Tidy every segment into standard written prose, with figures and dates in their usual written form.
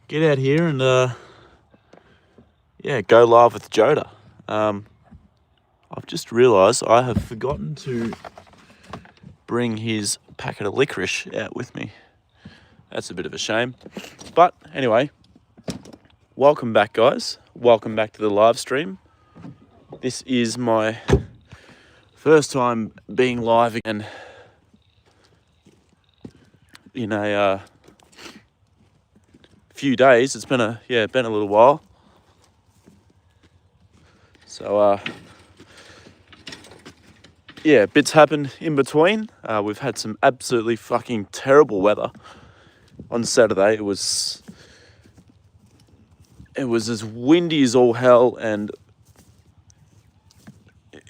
get out here and go live with Joda. I've just realised I have forgotten to bring his packet of licorice out with me. That's a bit of a shame. But anyway, welcome back, guys. Welcome back to the live stream. This is my first time being live again in a few days. It's been a little while. So bits happened in between. We've had some absolutely fucking terrible weather. On Saturday it was as windy as all hell, and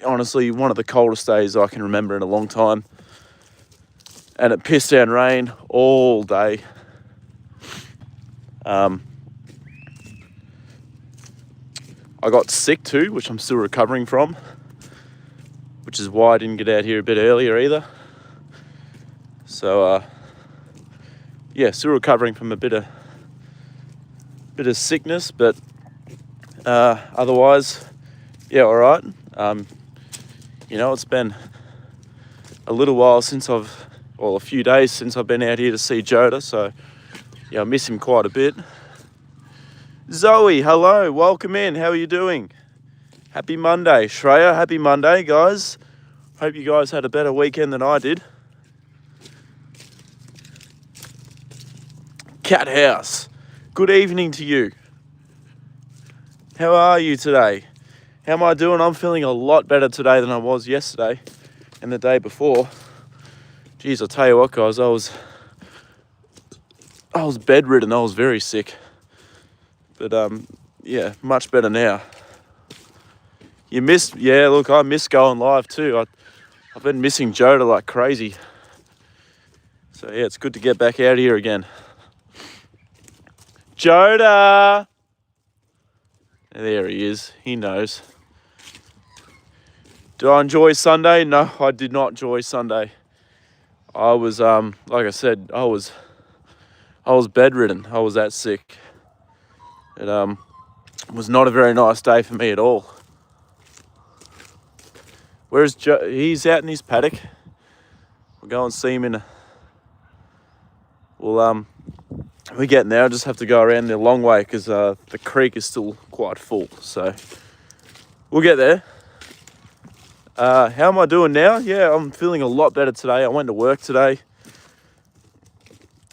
honestly one of the coldest days I can remember in a long time. And it pissed down rain all day. I got sick too, which I'm still recovering from, which is why I didn't get out here a bit earlier either. So still recovering from a bit of sickness, but otherwise, all right. It's been a little while a few days since I've been out here to see Joda, so I miss him quite a bit. Zoe, hello, welcome in. How are you doing? Happy Monday. Shreya, happy Monday, guys. Hope you guys had a better weekend than I did. Cat House, good evening to you. How are you today? How am I doing? I'm feeling a lot better today than I was yesterday and the day before. Geez, I'll tell you what, guys, I was bedridden. I was very sick. But, much better now. I miss going live too. I've been missing Joda like crazy. So, it's good to get back out here again. Joda! There he is. He knows. Did I enjoy Sunday? No, I did not enjoy Sunday. I was, like I said, I was bedridden. I was that sick. It was not a very nice day for me at all. Where's Joe? He's out in his paddock. We'll go and see him we're getting there. I just have to go around the long way because the creek is still quite full. So we'll get there. How am I doing now? Yeah, I'm feeling a lot better today. I went to work today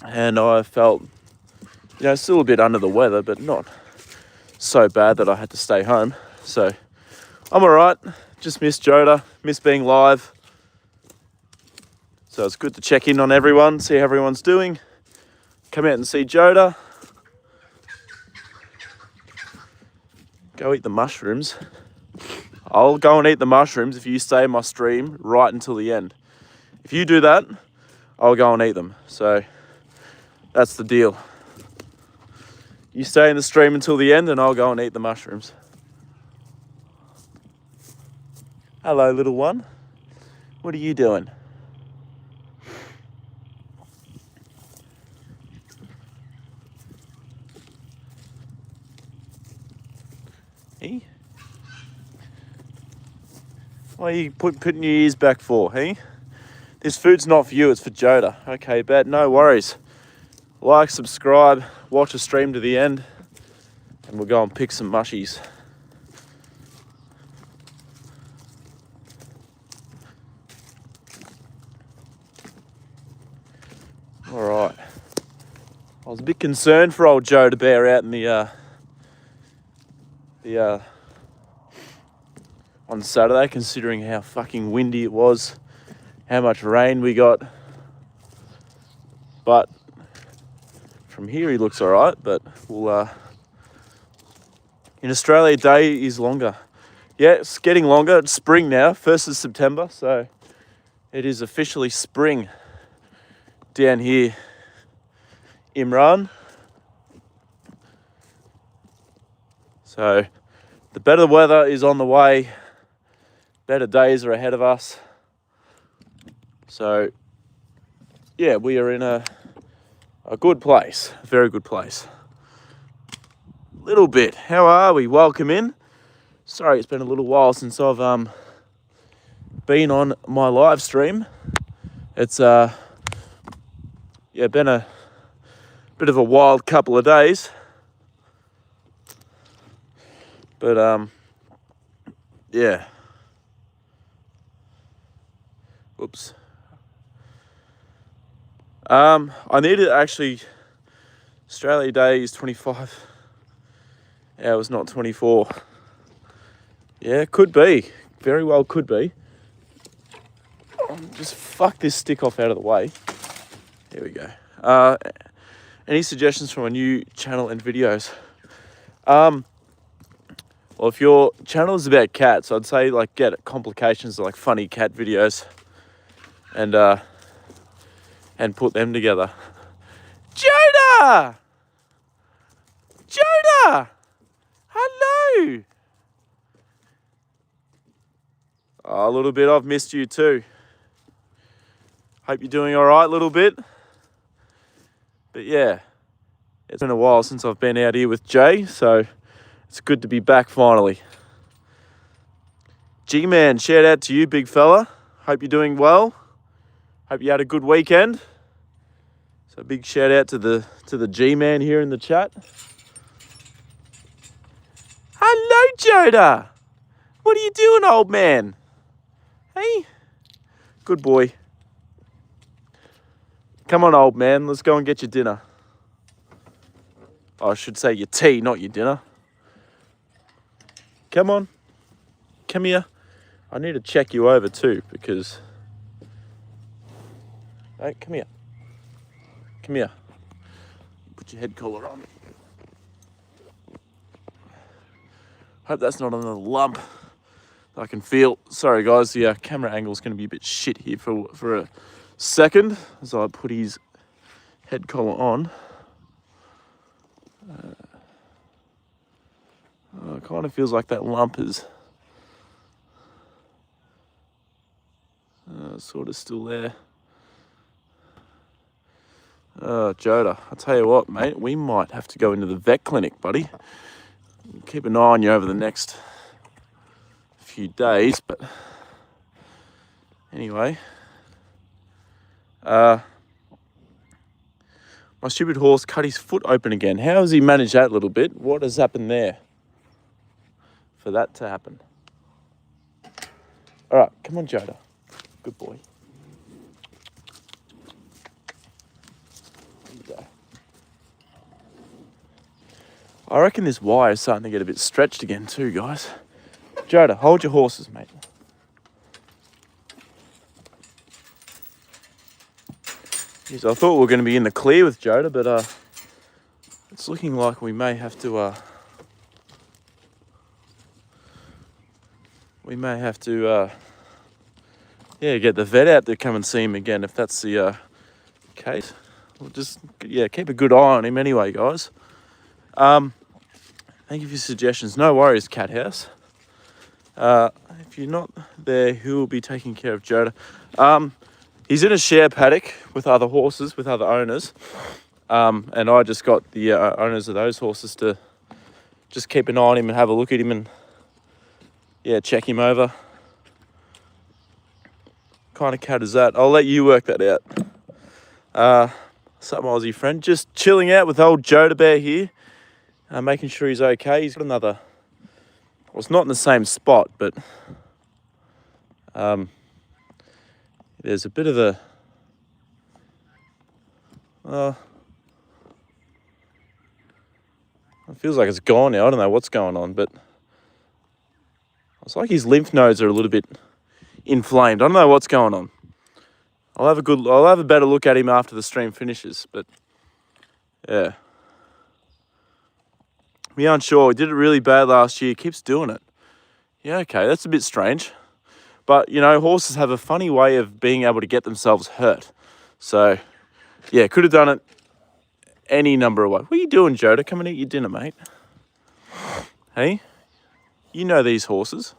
and I felt, still a bit under the weather, but not so bad that I had to stay home. So I'm all right. Just miss Joda, miss being live. So it's good to check in on everyone, see how everyone's doing. Come out and see Joda. Go eat the mushrooms. I'll go and eat the mushrooms if you stay in my stream right until the end. If you do that, I'll go and eat them. So that's the deal. You stay in the stream until the end and I'll go and eat the mushrooms. Hello, little one. What are you doing? Hey? What are you putting your ears back for, hey? This food's not for you, it's for Joda. Okay, bet, no worries. Like, subscribe, watch the stream to the end, and we'll go and pick some mushies. All right. I was a bit concerned for old Joda Bear out in the on Saturday, considering how fucking windy it was, how much rain we got. But from here he looks all right, but we'll in Australia day is longer. Yeah, it's getting longer. It's spring now, 1st of September, so it is officially spring down here, Imran. So the better weather is on the way, better days are ahead of us. So yeah, we are in a good place, a very good place. little bit. How are we? Welcome in. Sorry, it's been a little while since I've been on my live stream. It's been a bit of a wild couple of days, but yeah. Whoops. I need to actually. Australia Day is 25 hours, not 24. Yeah, could be. Very well could be. Just fuck this stick off out of the way. Here we go. Any suggestions for a new channel and videos? Well, if your channel is about cats, I'd say like get complications like funny cat videos and put them together. Joda! Joda! Hello! Oh, a little bit. I've missed you too. Hope you're doing all right a little bit. But yeah, it's been a while since I've been out here with Jay, so it's good to be back finally. G-Man, shout out to you, big fella. Hope you're doing well. Hope you had a good weekend. So big shout out to the G-Man here in the chat. Hello, Joda. What are you doing, old man? Hey? Good boy. Come on, old man. Let's go and get your dinner. I should say your tea, not your dinner. Come on. Come here. I need to check you over too because... Hey, come here. Come here. Put your head collar on. Hope that's not another lump that I can feel. Sorry guys, the camera angle is going to be a bit shit here for a second as I put his head collar on. It kind of feels like that lump is sort of still there. Joda, I'll tell you what, mate, we might have to go into the vet clinic, buddy. Keep an eye on you over the next few days, but anyway. My stupid horse cut his foot open again. How has he managed that little bit? What has happened there for that to happen? All right, come on, Joda. Good boy. There you go. I reckon this wire is starting to get a bit stretched again too, guys. Joda, hold your horses, mate. Jeez, I thought we were going to be in the clear with Joda, but it's looking like we may have to get the vet out to come and see him again if that's the case. We'll just keep a good eye on him anyway, guys. Thank you for your suggestions. No worries, Cat House. If you're not there, who will be taking care of Joda? He's in a share paddock with other horses, with other owners. And I just got the owners of those horses to just keep an eye on him and have a look at him and, check him over. Kind of cat is that? I'll let you work that out. What's up, my Aussie friend? Just chilling out with old Joda Bear here. Making sure he's okay. He's got another... Well, it's not in the same spot, but... there's a bit of a... it feels like it's gone now. I don't know what's going on, but... It's like his lymph nodes are a little bit inflamed. I don't know what's going on. I'll have a better look at him after the stream finishes, but... Yeah. We aren't sure. He did it really bad last year. He keeps doing it. Yeah, okay, that's a bit strange. But, horses have a funny way of being able to get themselves hurt. So, yeah, could have done it any number of ways. What are you doing, Joda? Come and eat your dinner, mate. Hey? You know these horses.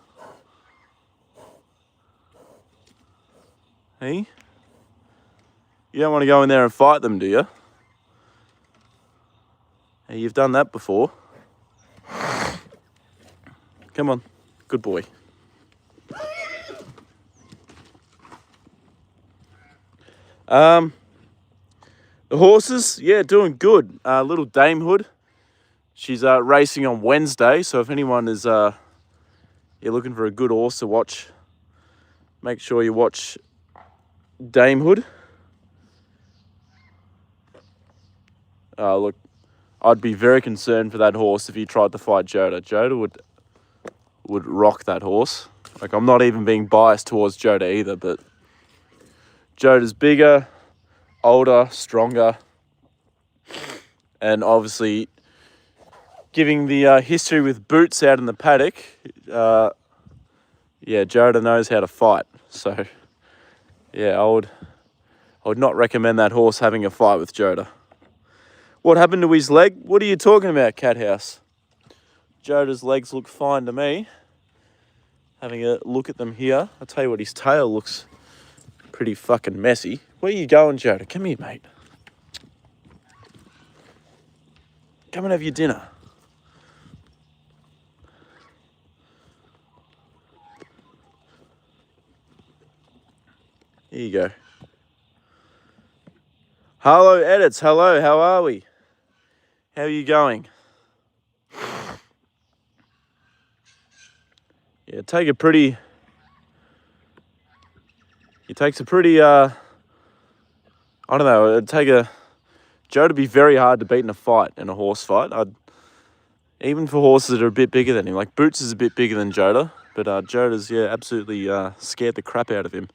Hey? You don't want to go in there and fight them, do you? Hey, you've done that before. Come on. Good boy. The horses, yeah, doing good. Little Dame Hood. She's racing on Wednesday, so if anyone is you're looking for a good horse to watch, make sure you watch Dame Hood. Look, I'd be very concerned for that horse if he tried to fight Joda. Joda would rock that horse. Like, I'm not even being biased towards Joda either, but Joda's bigger, older, stronger, and obviously giving the history with Boots out in the paddock, yeah, Joda knows how to fight. So, yeah, I would not recommend that horse having a fight with Joda. What happened to his leg? What are you talking about, Cathouse? Joda's legs look fine to me. Having a look at them here. I'll tell you what, his tail looks pretty fucking messy. Where are you going, Joda? Come here, mate. Come and have your dinner. Here you go. Hello, Edits. Hello, how are we? How are you going? Yeah, it takes a pretty, I don't know, it'd take a Joe to be very hard to beat in a fight, in a horse fight. Even for horses that are a bit bigger than him. Like, Boots is a bit bigger than Joda, but Joda's, yeah, absolutely scared the crap out of him.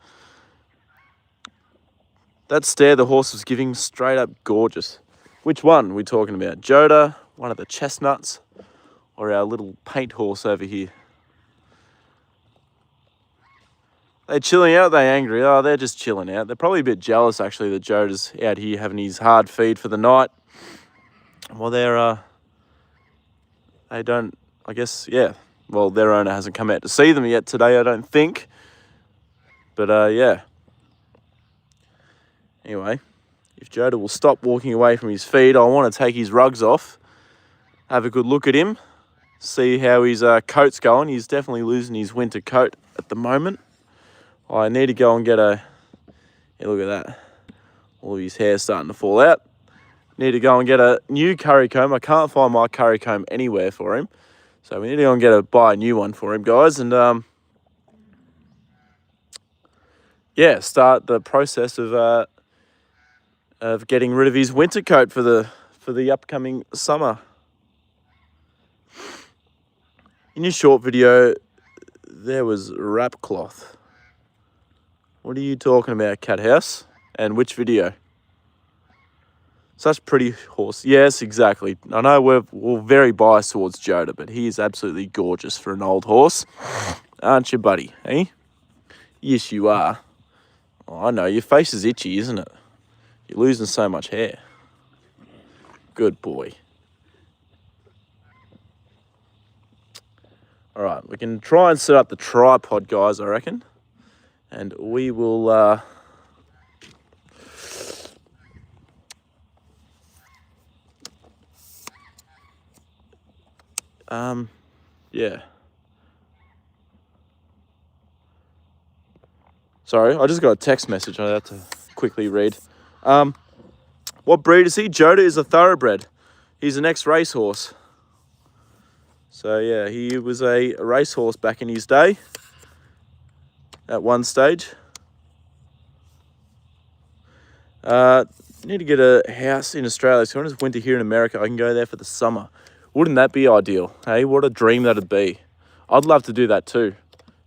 That stare the horse was giving, straight up gorgeous. Which one are we talking about? Joda, one of the chestnuts, or our little paint horse over here? They chilling out, they angry? Oh, they're just chilling out. They're probably a bit jealous, actually, that Joda's out here having his hard feed for the night. Well, they don't, I guess, yeah. Well, their owner hasn't come out to see them yet today, I don't think. But, yeah. Anyway, if Joda will stop walking away from his feed, I want to take his rugs off, have a good look at him, see how his coat's going. He's definitely losing his winter coat at the moment. I need to go and get yeah, look at that. All of his hair's starting to fall out. Need to go and get a new curry comb. I can't find my curry comb anywhere for him. So we need to go and buy a new one for him, guys. And yeah, start the process of getting rid of his winter coat for the upcoming summer. In your short video, there was wrap cloth. What are you talking about, Cathouse? And which video? Such pretty horse. Yes, exactly. I know we're very biased towards Joda, but he is absolutely gorgeous for an old horse. Aren't you, buddy? Eh? Yes, you are. Oh, I know. Your face is itchy, isn't it? You're losing so much hair. Good boy. All right, we can try and set up the tripod, guys, I reckon. And we will... yeah. Sorry, I just got a text message I have to quickly read. What breed is he? Joda is a thoroughbred. He's an ex-racehorse. So yeah, he was a racehorse back in his day. At one stage. Need to get a house in Australia. So when it's winter here in America, I can go there for the summer. Wouldn't that be ideal? Hey, what a dream that'd be. I'd love to do that too.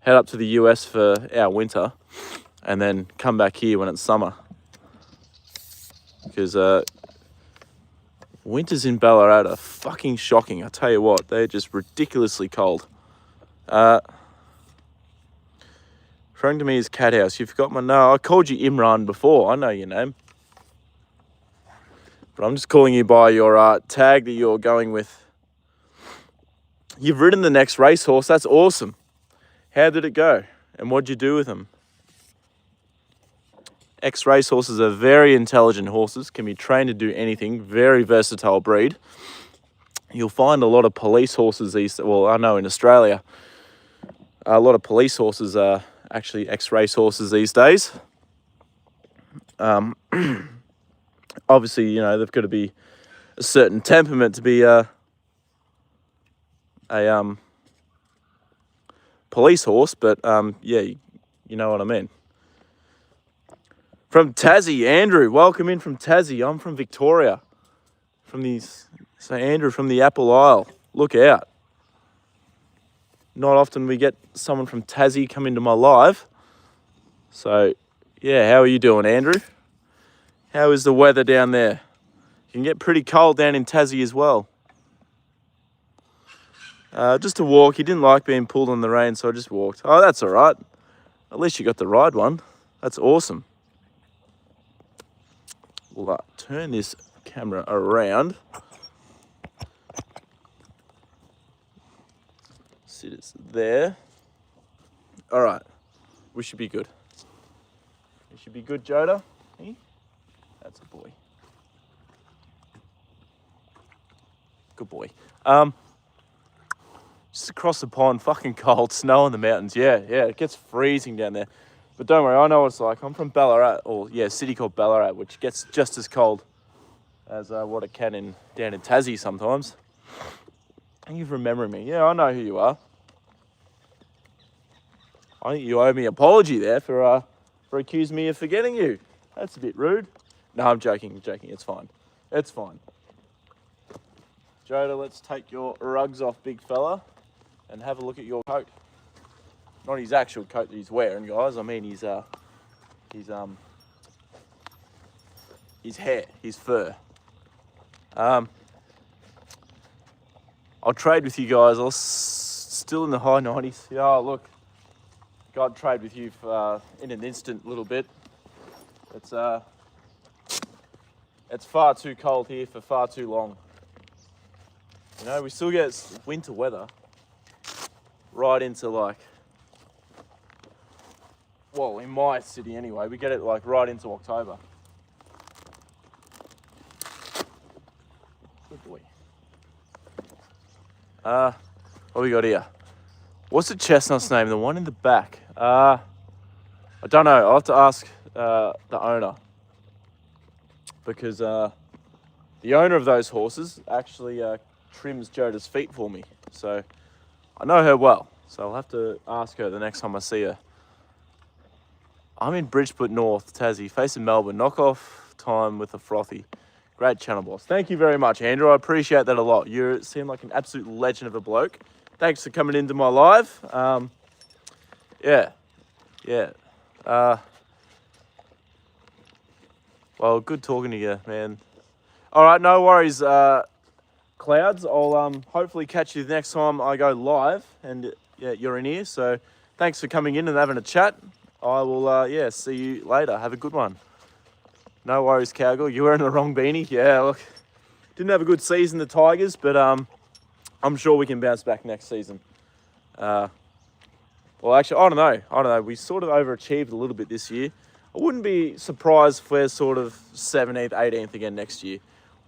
Head up to the US for our winter and then come back here when it's summer. Because winters in Ballarat are fucking shocking. I tell you what, they're just ridiculously cold. Referring to me as Cathouse, you forgot my name. No, I called you Imran before. I know your name. But I'm just calling you by your tag that you're going with. You've ridden the next racehorse. That's awesome. How did it go? And what'd you do with them? Ex-racehorses are very intelligent horses. Can be trained to do anything. Very versatile breed. you'll find a lot of police horses well, I know in Australia, a lot of police horses are actually ex-race horses these days. Obviously, you know, they've got to be a certain temperament to be a police horse, but yeah, you know what I mean. From Tassie, Andrew, welcome in from Tassie. I'm from Victoria. So Andrew from the Apple Isle, look out. Not often we get someone from Tassie come into my live. So, yeah, how are you doing, Andrew? How is the weather down there? You can get pretty cold down in Tassie as well. Just a walk. He didn't like being pulled on the rein, so I just walked. Oh, that's all right. At least you got the ride one. That's awesome. We'll turn this camera around. Sit it there. All right. We should be good. We should be good, Joda. Hey? That's a boy. Good boy. Just across the pond, fucking cold, snow in the mountains. Yeah, it gets freezing down there. But don't worry, I know what it's like. I'm from Ballarat, a city called Ballarat, which gets just as cold as what it can down in Tassie sometimes. Thank you for remembering me. Yeah, I know who you are. I think you owe me an apology there for accusing me of forgetting you. That's a bit rude. No, I'm joking. It's fine. It's fine. Joda, let's take your rugs off, big fella, and have a look at your coat. Not his actual coat that he's wearing, guys. I mean his hair, his fur. I'll trade with you guys. I was still in the high 90s. Yeah, look, I'd trade with you in an instant, little bit. It's far too cold here for far too long. You know, we still get winter weather right into well, in my city anyway, we get it right into October. Good boy. What we got here? What's the chestnut's name? The one in the back? I don't know. I'll have to ask the owner, because the owner of those horses actually trims Joda's feet for me. So I know her well. So I'll have to ask her the next time I see her. I'm in Bridgeport North, Tassie, facing Melbourne. Knock-off time with a frothy. Great channel, boss. Thank you very much, Andrew. I appreciate that a lot. You seem like an absolute legend of a bloke. Thanks for coming into my live. Yeah. Well, good talking to you, man. All right, no worries, Clouds. I'll hopefully catch you the next time I go live, and yeah, you're in here. So thanks for coming in and having a chat. I will, see you later. Have a good one. No worries, Cowgirl. You're wearing the wrong beanie. Yeah, look, didn't have a good season, the Tigers, but I'm sure we can bounce back next season. Well, actually, I don't know. We sort of overachieved a little bit this year. I wouldn't be surprised if we're sort of 17th, 18th again next year.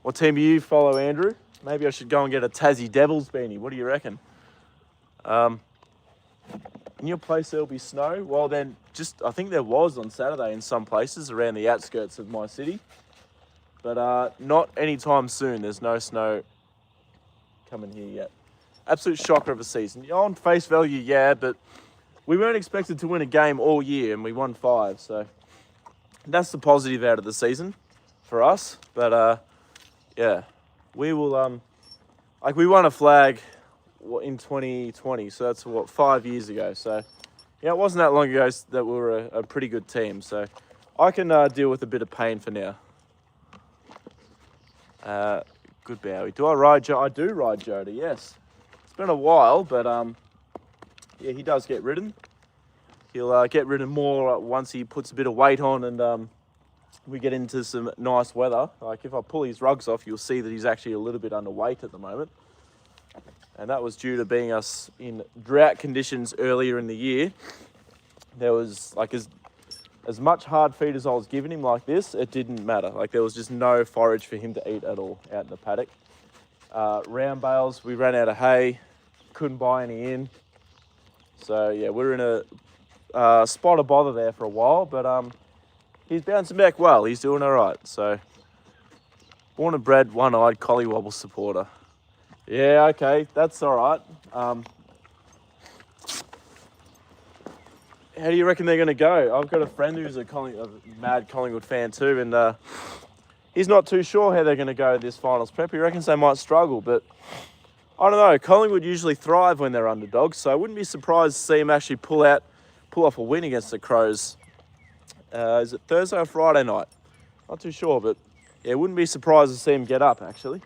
What team do you follow, Andrew? Maybe I should go and get a Tassie Devils beanie. What do you reckon? In your place there'll be snow? Well then, I think there was on Saturday in some places around the outskirts of my city. But not anytime soon. There's no snow coming here yet. Absolute shocker of a season. On face value, yeah, but we weren't expected to win a game all year and we won 5. So that's the positive out of the season for us. But yeah, we will, we won a flag in 2020, so that's 5 years ago. So yeah, it wasn't that long ago that we were a pretty good team. So I can deal with a bit of pain for now. Good Bowie. Do I ride Joda? I do ride Joda, yes. It's been a while, but yeah, he does get ridden. He'll get ridden more once he puts a bit of weight on and we get into some nice weather. Like if I pull his rugs off, you'll see that he's actually a little bit underweight at the moment. And that was due to being us in drought conditions earlier in the year. There was as much hard feed as I was giving him like this, it didn't matter. Like there was just no forage for him to eat at all out in the paddock. round bales. We ran out of hay, couldn't buy any in. So yeah, we're in a spot of bother there for a while, but he's bouncing back well. He's doing all right. So born and bred, one-eyed collywobble supporter. Yeah, okay, that's all right. How do you reckon they're going to go? I've got a friend who's a mad Collingwood fan too, and he's not too sure how they're going to go this finals prep. He reckons they might struggle, but I don't know. Collingwood usually thrive when they're underdogs, so I wouldn't be surprised to see them actually pull off a win against the Crows. Is it Thursday or Friday night? Not too sure, but yeah, wouldn't be surprised to see them get up actually.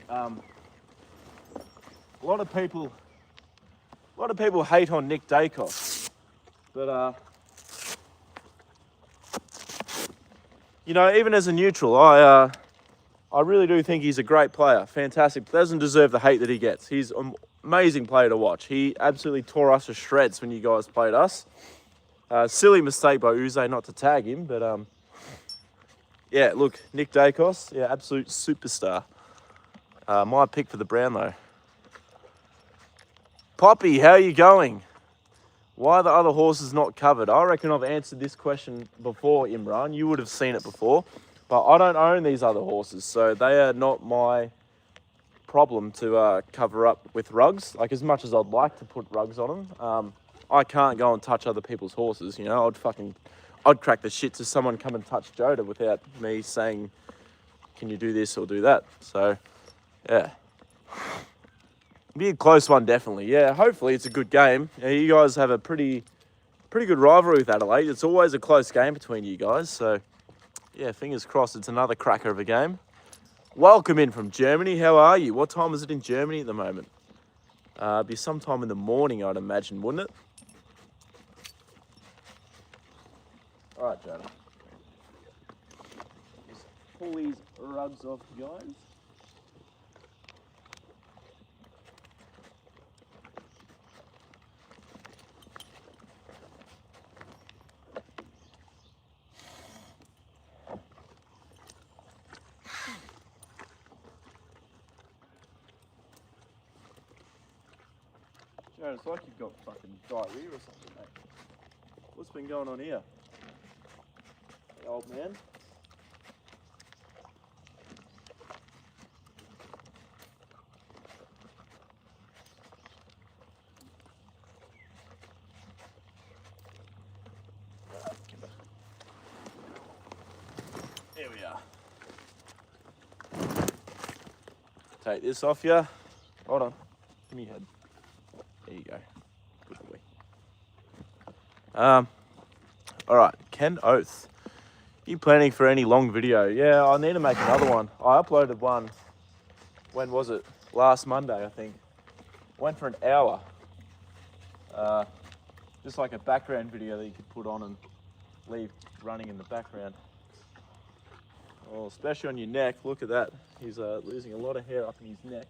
A lot of people hate on Nick Dacos, but you know, even as a neutral, I really do think he's a great player, fantastic. Doesn't deserve the hate that he gets. He's an amazing player to watch. He absolutely tore us to shreds when you guys played us. Silly mistake by Uze not to tag him, but yeah, look, Nick Dacos, yeah, absolute superstar. My pick for the Brownlow. Poppy, how are you going? Why are the other horses not covered? I reckon I've answered this question before, Imran. You would have seen it before. But I don't own these other horses, so they are not my problem to cover up with rugs. Like, as much as I'd like to put rugs on them, I can't go and touch other people's horses, you know. I'd crack the shit to someone come and touch Joda without me saying, can you do this or do that? So, yeah. Be a close one, definitely. Yeah, hopefully it's a good game. You guys have a pretty good rivalry with Adelaide. It's always a close game between you guys. So, yeah, fingers crossed it's another cracker of a game. Welcome in from Germany. How are you? What time is it in Germany at the moment? Be sometime in the morning, I'd imagine, wouldn't it? All right, Joda. Just pull these rugs off, guys. Joda, it's like you've got fucking diarrhea or something, mate. What's been going on here? Hey, old man. Here we are. Take this off you. Hold on. Give me your head. There you go. Good boy. All right. Ken Oath. You planning for any long video? Yeah, I need to make another one. I uploaded one. When was it? Last Monday, I think. Went for an hour. Just like a background video that you could put on and leave running in the background. Oh, especially on your neck. Look at that. He's losing a lot of hair up in his neck.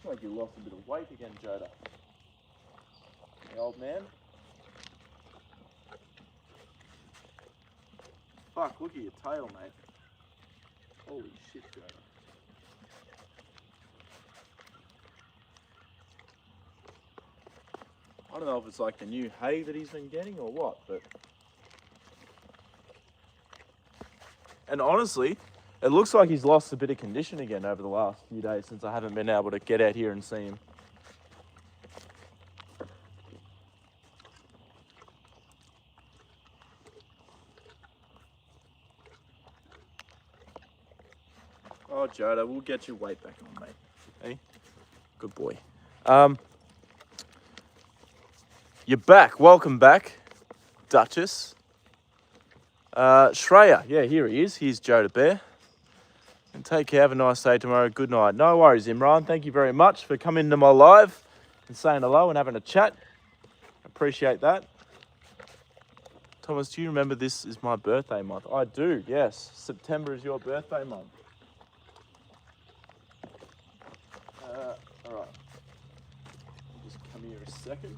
Looks like you lost a bit of weight again, Joda. The old man. Fuck, look at your tail, mate. Holy shit, Joda. I don't know if it's like the new hay that he's been getting or what, but... And honestly, it looks like he's lost a bit of condition again over the last few days since I haven't been able to get out here and see him. Oh, Joda, we'll get your weight back on, mate. Hey? Good boy. You're back. Welcome back, Duchess. Shreya. Yeah, here he is. Here's Joda Bear. And take care. Have a nice day tomorrow. Good night. No worries, Imran. Thank you very much for coming to my live and saying hello and having a chat. Appreciate that. Thomas, do you remember this is my birthday month? I do, yes. September is your birthday month. All right. Just come here a second.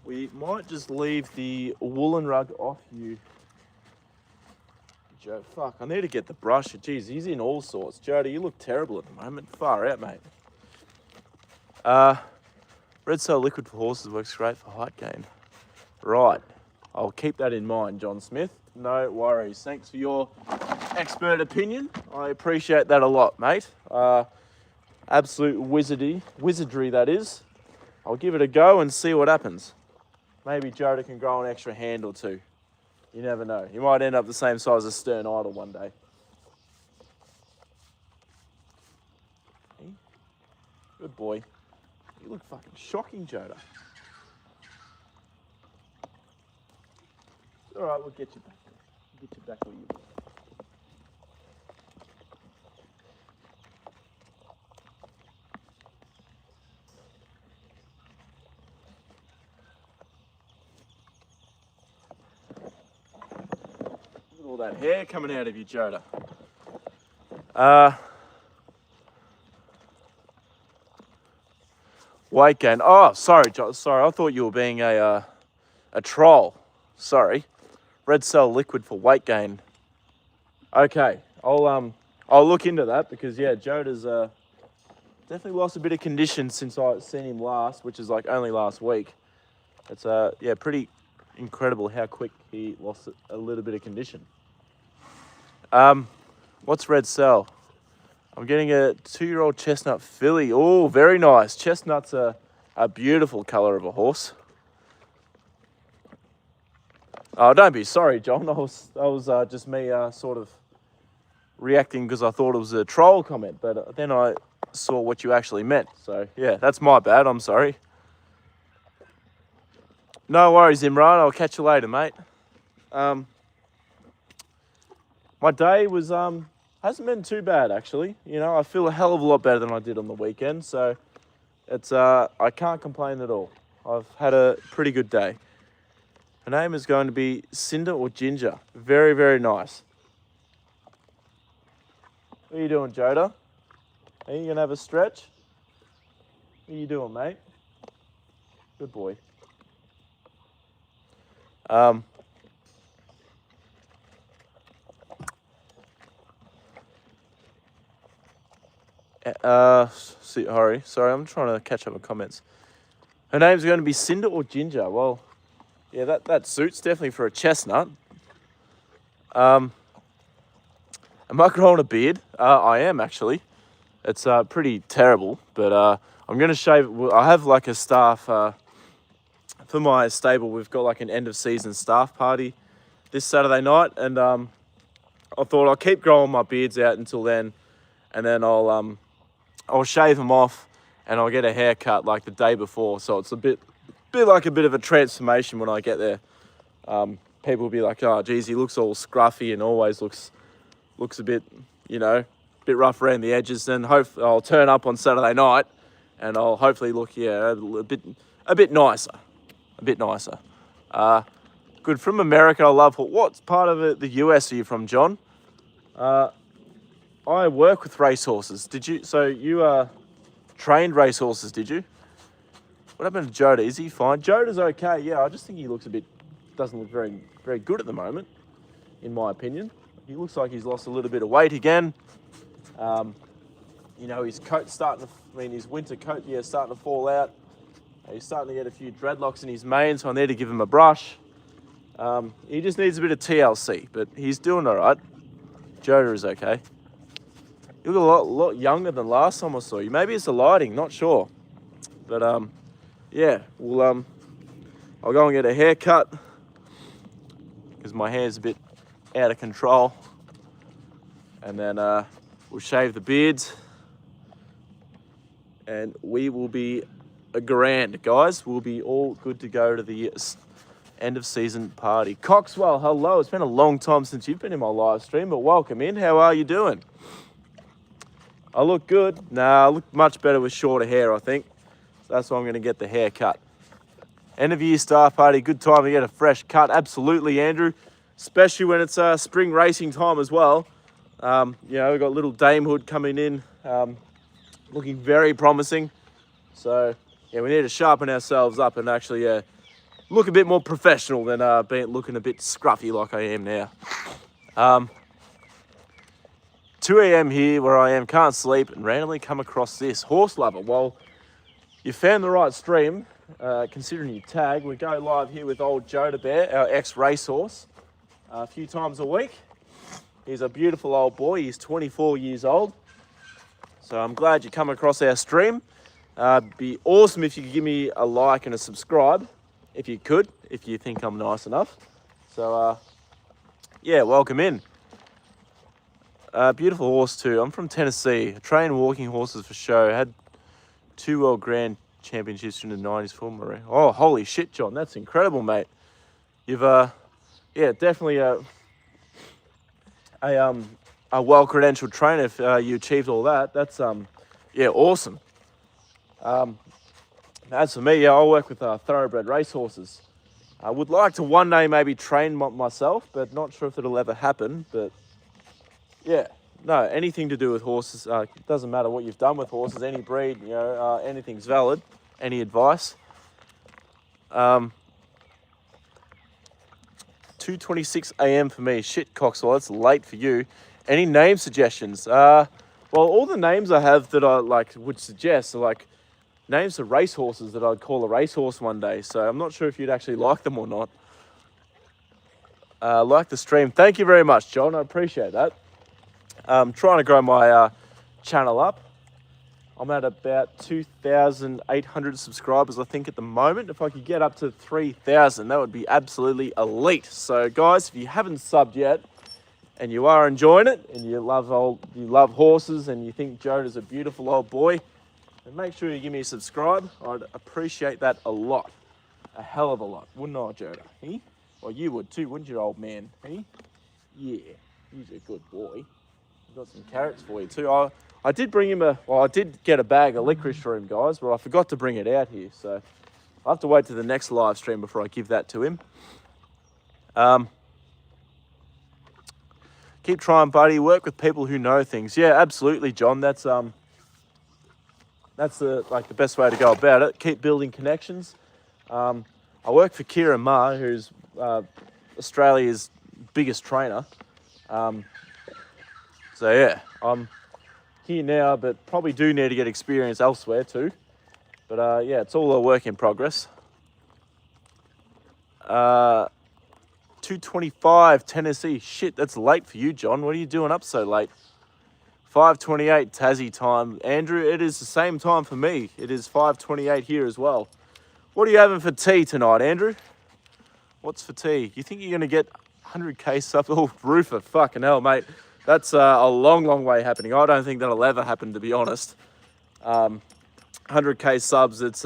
we might just leave the woolen rug off you, Joe. Fuck, I need to get the brush. Jeez, he's in all sorts. Joda, you look terrible at the moment. Far out, mate. Red Cell liquid for horses works great for height gain. Right. I'll keep that in mind, John Smith. No worries. Thanks for your expert opinion. I appreciate that a lot, mate. Absolute wizardry that is. I'll give it a go and see what happens. Maybe Joda can grow an extra hand or two. You never know. He might end up the same size as Stern Idol one day. Good boy. You look fucking shocking, Joda. All right, we'll get you back. We'll get you back where you were. Look at all that hair coming out of you, Joda. Weight gain. Oh, sorry, sorry. I thought you were being a troll. Sorry. Red Cell liquid for weight gain. Okay, I'll look into that because yeah, Joda's definitely lost a bit of condition since I've seen him last, which is like only last week. It's yeah, pretty incredible how quick he lost a little bit of condition. What's Red Cell? I'm getting a 2-year-old chestnut filly. Oh, very nice. Chestnuts are a beautiful colour of a horse. Oh, don't be sorry, John. That was just me sort of reacting because I thought it was a troll comment, but then I saw what you actually meant. So, yeah, that's my bad. I'm sorry. No worries, Imran. I'll catch you later, mate. My day was hasn't been too bad, actually. You know, I feel a hell of a lot better than I did on the weekend, so it's I can't complain at all. I've had a pretty good day. Her name is going to be Cinder or Ginger. Very, very nice. What are you doing, Joda? Are you going to have a stretch? What are you doing, mate? Good boy. Sorry, I'm trying to catch up on comments. Her name's going to be Cinder or Ginger. Well, yeah, that suits definitely for a chestnut. Am I growing a beard? I am actually. It's pretty terrible, but I'm going to shave it. I have like a staff for my stable. We've got like an end of season staff party this Saturday night, and I thought I'll keep growing my beards out until then, and then I'll shave them off, and I'll get a haircut like the day before. So it's a bit like a bit of a transformation when I get there. People will be like, oh, geez, he looks all scruffy and always looks a bit, you know, bit rough around the edges. And hopefully I'll turn up on Saturday night, and I'll hopefully look, yeah, a bit nicer, Good. From America, I love. What part of the US are you from, John? I work with racehorses. Did you? So you trained racehorses, did you? What happened to Joda? Is he fine? Joda's okay. Yeah, I just think he doesn't look very, very good at the moment, in my opinion. He looks like he's lost a little bit of weight again. You know, his coat's his winter coat, yeah, starting to fall out. He's starting to get a few dreadlocks in his mane, so I need to give him a brush. He just needs a bit of TLC, but he's doing all right. Joda is okay. You look a lot younger than last time I saw you. Maybe it's the lighting, not sure. But yeah, I'll go and get a haircut because my hair's a bit out of control. And then we'll shave the beards. And we will be grand, guys. We'll be all good to go to the end of season party. Coxwell, hello. It's been a long time since you've been in my live stream, but welcome in. How are you doing? I look good. Nah, I look much better with shorter hair, I think. So that's why I'm going to get the haircut. End of year staff party, good time to get a fresh cut. Absolutely, Andrew. Especially when it's spring racing time as well. You know, we've got little damehood coming in, looking very promising. So, yeah, we need to sharpen ourselves up and actually look a bit more professional than looking a bit scruffy like I am now. 2 a.m. here where I am, can't sleep, and randomly come across this. Horse lover. Well, you found the right stream, considering your tag. We go live here with old Joda Bear, our ex-racehorse, a few times a week. He's a beautiful old boy. He's 24 years old. So I'm glad you come across our stream. Be awesome if you could give me a like and a subscribe, if you could, if you think I'm nice enough. So, yeah, welcome in. Beautiful horse too. I'm from Tennessee. I train walking horses for show. Had 2 World Grand Championships in the 90s for Marie. Oh, holy shit, John. That's incredible, mate. You've, yeah, definitely a well-credentialed trainer if you achieved all that. That's, yeah, awesome. As for me, yeah, I work with thoroughbred racehorses. I would like to one day maybe train myself, but not sure if it'll ever happen. But yeah, no, anything to do with horses, it doesn't matter what you've done with horses, any breed, you know, anything's valid. Any advice? 2:26 a.m. for me. Shit, Coxwell, that's late for you. Any name suggestions? Well, all the names I have that I would suggest are names of racehorses that I'd call a racehorse one day. So I'm not sure if you'd actually like them or not. Like the stream. Thank you very much, John. I appreciate that. I'm trying to grow my channel up. I'm at about 2,800 subscribers, I think, at the moment. If I could get up to 3,000, that would be absolutely elite. So, guys, if you haven't subbed yet and you are enjoying it and you love horses and you think Joda's a beautiful old boy, then make sure you give me a subscribe. I'd appreciate that a lot. A hell of a lot. Wouldn't I, Joda? Eh? Well, you would too, wouldn't you, old man? Eh? Yeah, he's a good boy. I've got some carrots for you too. I did bring him I did get a bag of licorice for him, guys, but I forgot to bring it out here. So I'll have to wait to the next live stream before I give that to him. Keep trying, buddy. Work with people who know things. Yeah, absolutely, John. That's the best way to go about it. Keep building connections. I work for Kira Ma, who's Australia's biggest trainer. So yeah, I'm here now, but probably do need to get experience elsewhere too. But yeah, it's all a work in progress. 2:25 Tennessee. Shit, that's late for you, John. What are you doing up so late? 5:28 Tassie time. Andrew, it is the same time for me. It is 5:28 here as well. What are you having for tea tonight, Andrew? What's for tea? You think you're going to get 100k subs? Oh, Roofer, fucking hell, mate. That's a long, long way happening. I don't think that'll ever happen, to be honest. 100k subs, it's,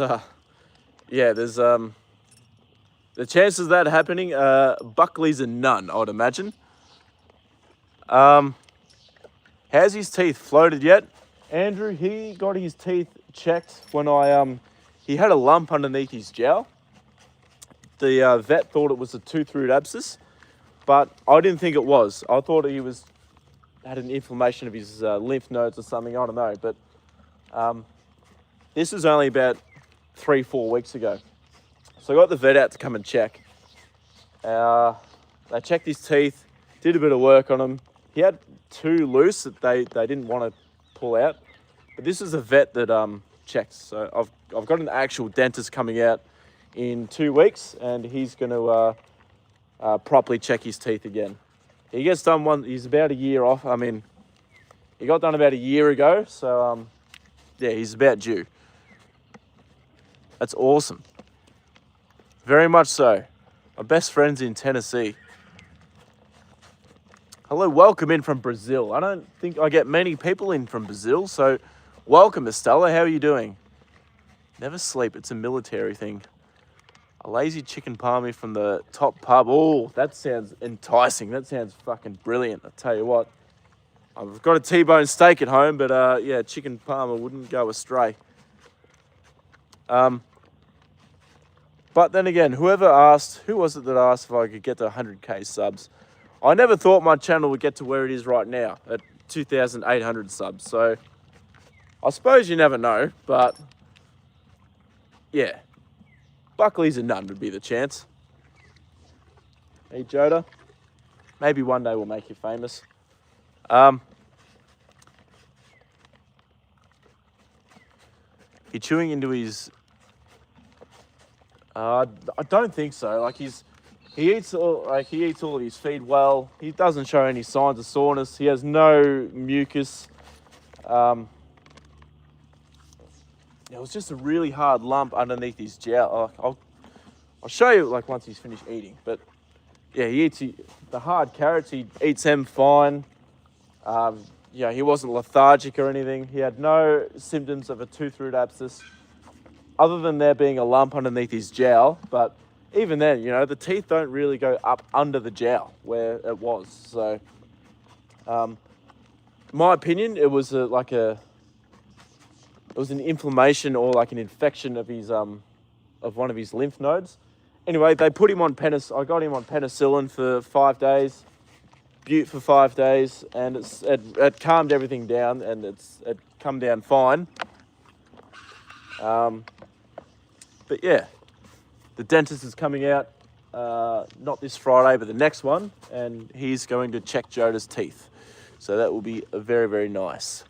yeah, there's, the chances of that happening, Buckley's a none, I would imagine. Has his teeth floated yet? Andrew, he got his teeth checked when he had a lump underneath his jowl. The vet thought it was a tooth root abscess, but I didn't think it was. I thought he had an inflammation of his lymph nodes or something, I don't know. But this was only about 3-4 weeks ago. So I got the vet out to come and check. They checked his teeth, did a bit of work on him. He had 2 loose that they didn't want to pull out. But this is a vet that checks. So I've got an actual dentist coming out in 2 weeks, and he's going to properly check his teeth again. He gets done he's about a year off. I mean, he got done about a year ago, so yeah, he's about due. That's awesome. Very much so. My best friend's in Tennessee. Hello, welcome in from Brazil. I don't think I get many people in from Brazil, so welcome, Estella. How are you doing? Never sleep. It's a military thing. A lazy chicken palmy from the top pub. Oh, that sounds enticing. That sounds fucking brilliant. I'll tell you what. I've got a T-bone steak at home, but yeah, chicken parma wouldn't go astray. But then again, who was it that asked if I could get to 100k subs? I never thought my channel would get to where it is right now, at 2,800 subs. So I suppose you never know, but yeah. Buckley's and none would be the chance. Hey, Joda. Maybe one day we'll make you famous. He chewing into his... I don't think so. Like he eats all of his feed well. He doesn't show any signs of soreness. He has no mucus. It was just a really hard lump underneath his jowl. I'll show you like once he's finished eating. But yeah, he eats the hard carrots. He eats them fine. Yeah, he wasn't lethargic or anything. He had no symptoms of a tooth root abscess, other than there being a lump underneath his jowl. But even then, you know, the teeth don't really go up under the jowl where it was. So, in my opinion, it was an inflammation or like an infection of his of one of his lymph nodes. Anyway, they put him on I got him on penicillin for 5 days, bute for 5 days, and it calmed everything down, and it come down fine. But yeah, the dentist is coming out not this Friday, but the next one, and he's going to check Joda's teeth. So that will be very, very nice.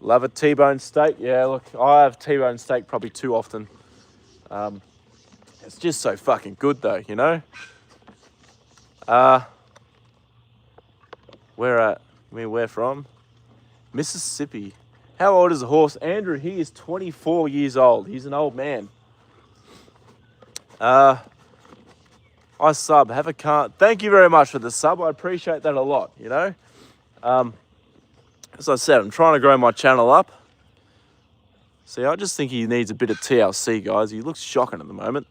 Love a T-bone steak. Yeah, look, I have T-bone steak probably too often. It's just so fucking good though, you know? Where from? Mississippi. How old is the horse? Andrew, he is 24 years old. He's an old man. I sub, have a can't. Thank you very much for the sub. I appreciate that a lot, you know? As I said, I'm trying to grow my channel up. See, I just think he needs a bit of TLC, guys. He looks shocking at the moment.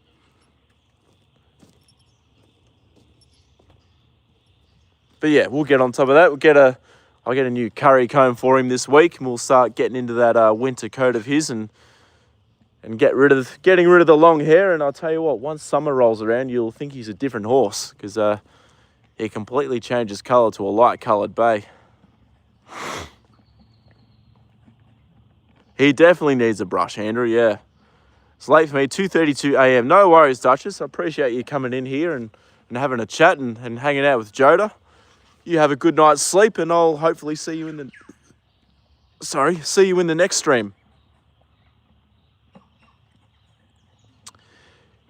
But yeah, we'll get on top of that. I'll get a new curry comb for him this week, and we'll start getting into that winter coat of his and getting rid of the long hair. And I'll tell you what, once summer rolls around, you'll think he's a different horse, because he completely changes colour to a light coloured bay. He definitely needs a brush, Andrew, yeah. It's late for me, 2:32 a.m. No worries, Duchess. I appreciate you coming in here and having a chat and hanging out with Joda. You have a good night's sleep, and I'll hopefully see you in the next stream.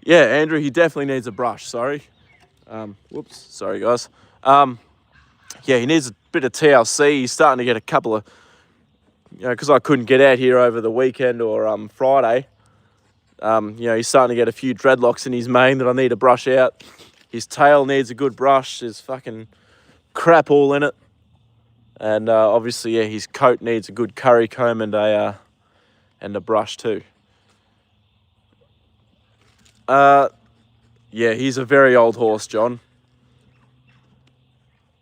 Yeah, Andrew, he definitely needs a brush, sorry. Whoops, sorry guys. Yeah, he needs a bit of TLC. He's starting to get a couple of, you know, because I couldn't get out here over the weekend or Friday. You know, he's starting to get a few dreadlocks in his mane that I need to brush out. His tail needs a good brush. There's fucking crap all in it. And obviously, yeah, his coat needs a good curry comb and a brush too. Yeah, he's a very old horse, John.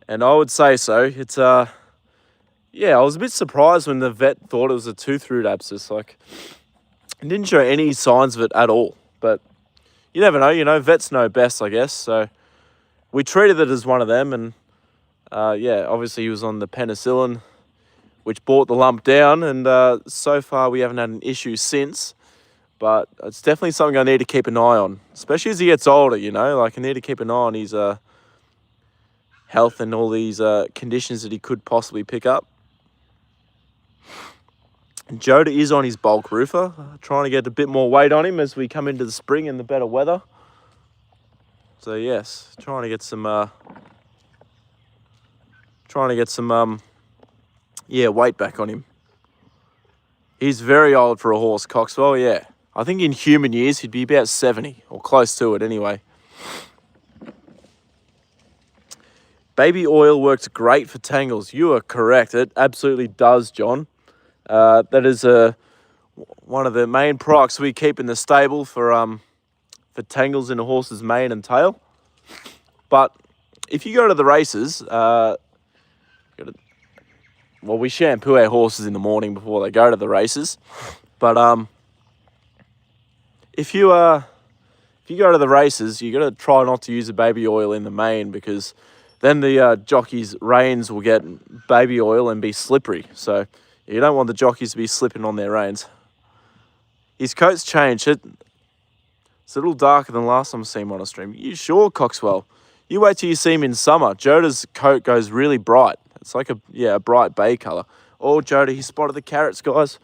And I would say so. It's yeah, I was a bit surprised when the vet thought it was a tooth root abscess. Like, it didn't show any signs of it at all. But you never know, you know, vets know best, I guess. So we treated it as one of them, and yeah, obviously he was on the penicillin, which brought the lump down, and so far we haven't had an issue since. But it's definitely something I need to keep an eye on, especially as he gets older, you know. Like, I need to keep an eye on his health and all these conditions that he could possibly pick up. And Joda is on his bulk roofer, trying to get a bit more weight on him as we come into the spring and the better weather. So yes, trying to get some yeah, weight back on him. He's very old for a horse, Coxwell, yeah. I think in human years he'd be about 70, or close to it anyway. Baby oil works great for tangles. You are correct. It absolutely does, John. That is one of the main products we keep in the stable for tangles in a horse's mane and tail. But if you go to the races, well, we shampoo our horses in the morning before they go to the races. But if you go to the races, you got to try not to use the baby oil in the mane, because then the jockeys' reins will get baby oil and be slippery. So you don't want the jockeys to be slipping on their reins. His coat's changed. It's a little darker than last time I seen him on a stream. You sure, Coxwell? You wait till you see him in summer. Joda's coat goes really bright. It's like a bright bay colour. Oh, Joda, he spotted the carrots, guys.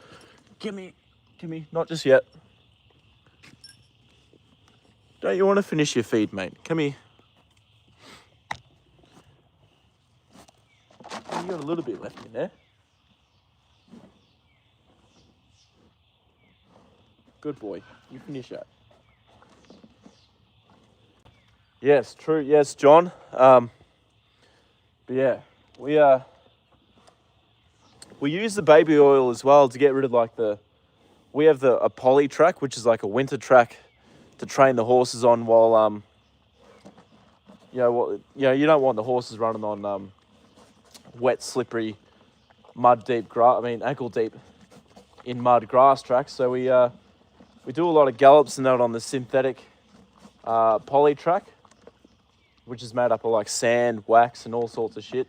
Gimme. Not just yet. Don't you want to finish your feed, mate? Come here. You got a little bit left in there. Good boy. You finish that. Yes, true. Yes, John. But yeah, we use the baby oil as well to get rid of like we have a poly track, which is like a winter track to train the horses on while you don't want the horses running on wet, slippery, mud deep grass. I mean, ankle deep in mud grass tracks. So we do a lot of gallops and that on the synthetic poly track, which is made up of like sand, wax, and all sorts of shit.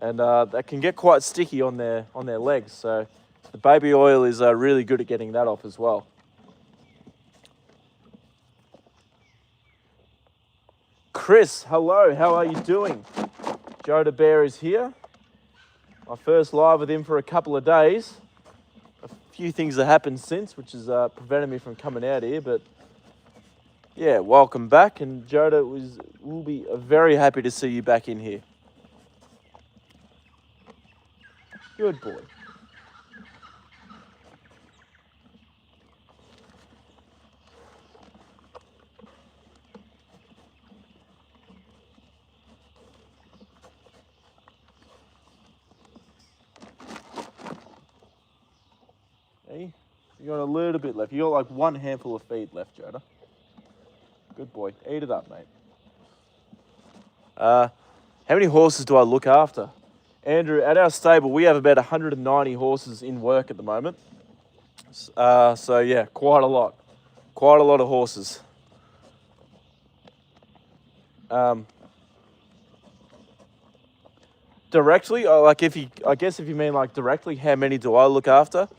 And that can get quite sticky on their legs. So the baby oil is really good at getting that off as well. Chris, hello, how are you doing? Joda Bear is here. My first live with him for a couple of days. A few things have happened since, which has prevented me from coming out here, but yeah, welcome back. And Joda will be very happy to see you back in here. Good boy. Hey, you got a little bit left. You got like one handful of feed left, Joda. Good boy. Eat it up, mate. How many horses do I look after? Andrew, at our stable, we have about 190 horses in work at the moment. So yeah, quite a lot. Quite a lot of horses. Directly, I guess if you mean like directly, how many do I look after?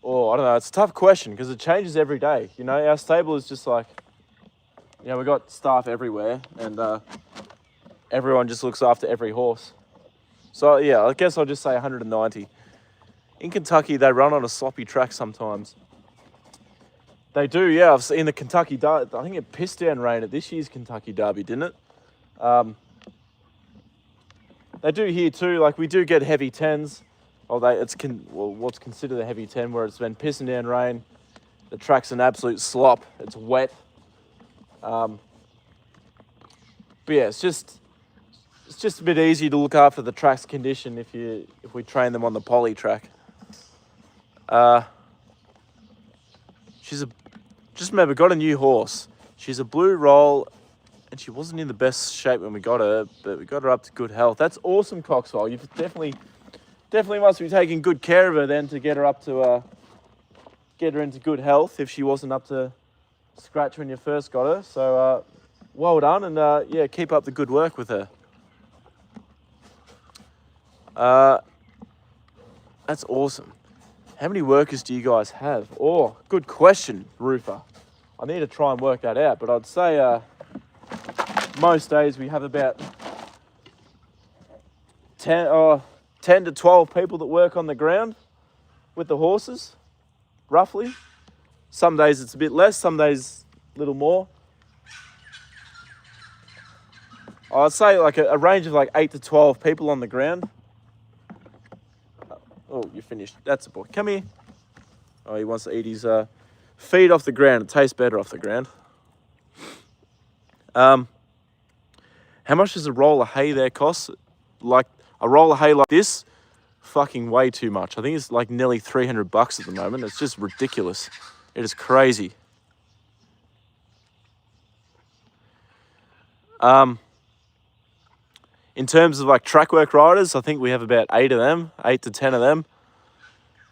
Oh, I don't know. It's a tough question because it changes every day. You know, our stable is just like, you know, we've got staff everywhere and everyone just looks after every horse. So yeah, I guess I'll just say 190. In Kentucky, they run on a sloppy track sometimes. They do, yeah. I've seen the Kentucky Derby. I think it pissed down rain at this year's Kentucky Derby, didn't it? They do here too. Like we do get heavy 10s. What's considered a heavy 10, where it's been pissing down rain. The track's an absolute slop. It's wet. But yeah, it's just a bit easier to look after the track's condition if we train them on the poly track. Just remember, got a new horse. She's a blue roll, and she wasn't in the best shape when we got her, but we got her up to good health. That's awesome, Coxwell. You've definitely must be taking good care of her then to get her up to get her into good health if she wasn't up to scratch when you first got her. So well done, and yeah, keep up the good work with her. That's awesome. How many workers do you guys have? Oh, good question, Roofer. I need to try and work that out, but I'd say most days we have about 10 to 12 people that work on the ground with the horses, roughly. Some days it's a bit less, some days a little more. I'd say like a range of like 8 to 12 people on the ground. Oh, you're finished. That's a boy. Come here. Oh, he wants to eat his feed off the ground. It tastes better off the ground. How much does a roll of hay there cost? Like a roll of hay like this, fucking way too much. I think it's like nearly $300 at the moment. It's just ridiculous. It is crazy. In terms of like track work riders, I think we have about 8 of them, 8 to 10 of them.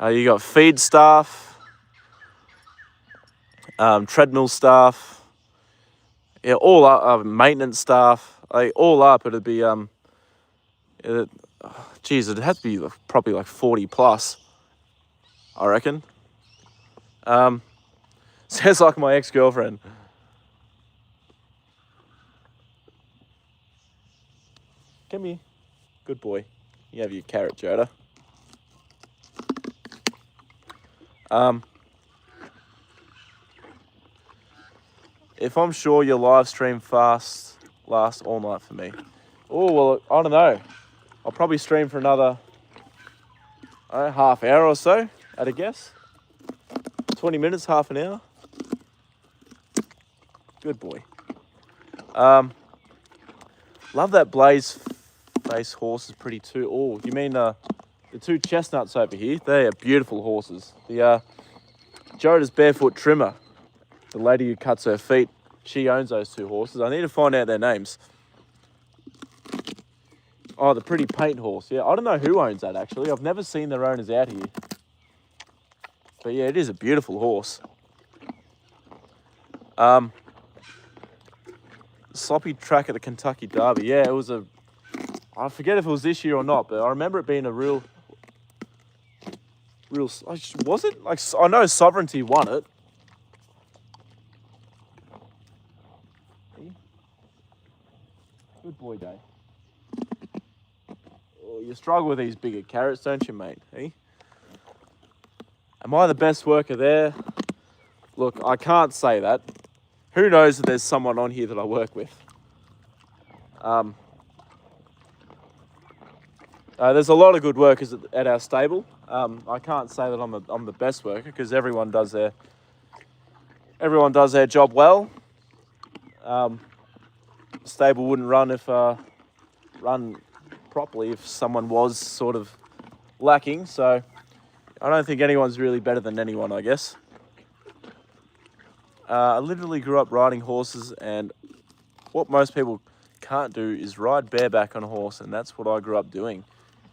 You got feed staff, treadmill staff, yeah, all up, maintenance staff, all up. It'd be it'd have to be probably like 40 plus, I reckon. Sounds like my ex-girlfriend. Come here. Good boy. You have your carrot, Joda. If I'm sure your live stream fast lasts all night for me. Oh, well, I don't know. I'll probably stream for another half hour or so, at a guess. 20 minutes, half an hour. Good boy. Love that Blaze face horse is pretty too. Oh, you mean the two chestnuts over here? They are beautiful horses. The Joda's Barefoot Trimmer, the lady who cuts her feet, she owns those two horses. I need to find out their names. Oh, the Pretty Paint horse. Yeah, I don't know who owns that, actually. I've never seen their owners out here. But yeah, it is a beautiful horse. Sloppy track at the Kentucky Derby. Yeah, it was I forget if it was this year or not, but I remember it being a real, was it? Like, I know Sovereignty won it. Good boy, Dave. Oh, you struggle with these bigger carrots, don't you, mate? Hey? Am I the best worker there? Look, I can't say that. Who knows if there's someone on here that I work with? There's a lot of good workers at our stable. I can't say that I'm the best worker because everyone does their job well. The stable wouldn't run properly if someone was sort of lacking. So I don't think anyone's really better than anyone, I guess. I literally grew up riding horses, and what most people can't do is ride bareback on a horse, and that's what I grew up doing.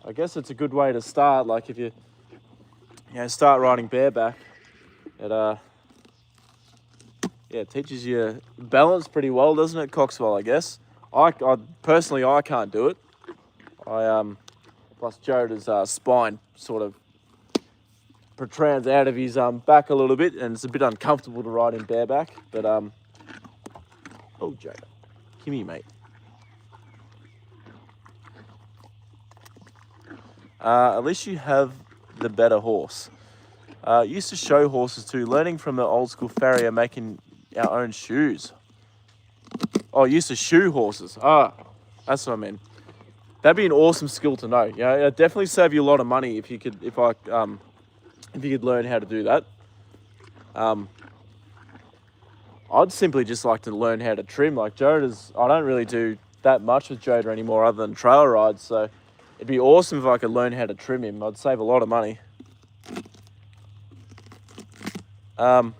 I guess it's a good way to start. Like if you start riding bareback, it teaches you balance pretty well, doesn't it, Coxwell? I guess. I personally can't do it. Plus Joda's spine sort of protrudes out of his back a little bit, and it's a bit uncomfortable to ride in bareback. But oh, Joda, come here, mate. At least you have the better horse. Used to show horses too, learning from the old school farrier, making our own shoes. Oh, used to shoe horses. That's what I mean. That'd be an awesome skill to know. Yeah, it'd definitely save you a lot of money if you could learn how to do that. I'd simply just like to learn how to trim. Like Joda's, I don't really do that much with Joda anymore other than trail rides, so it'd be awesome if I could learn how to trim him. I'd save a lot of money. At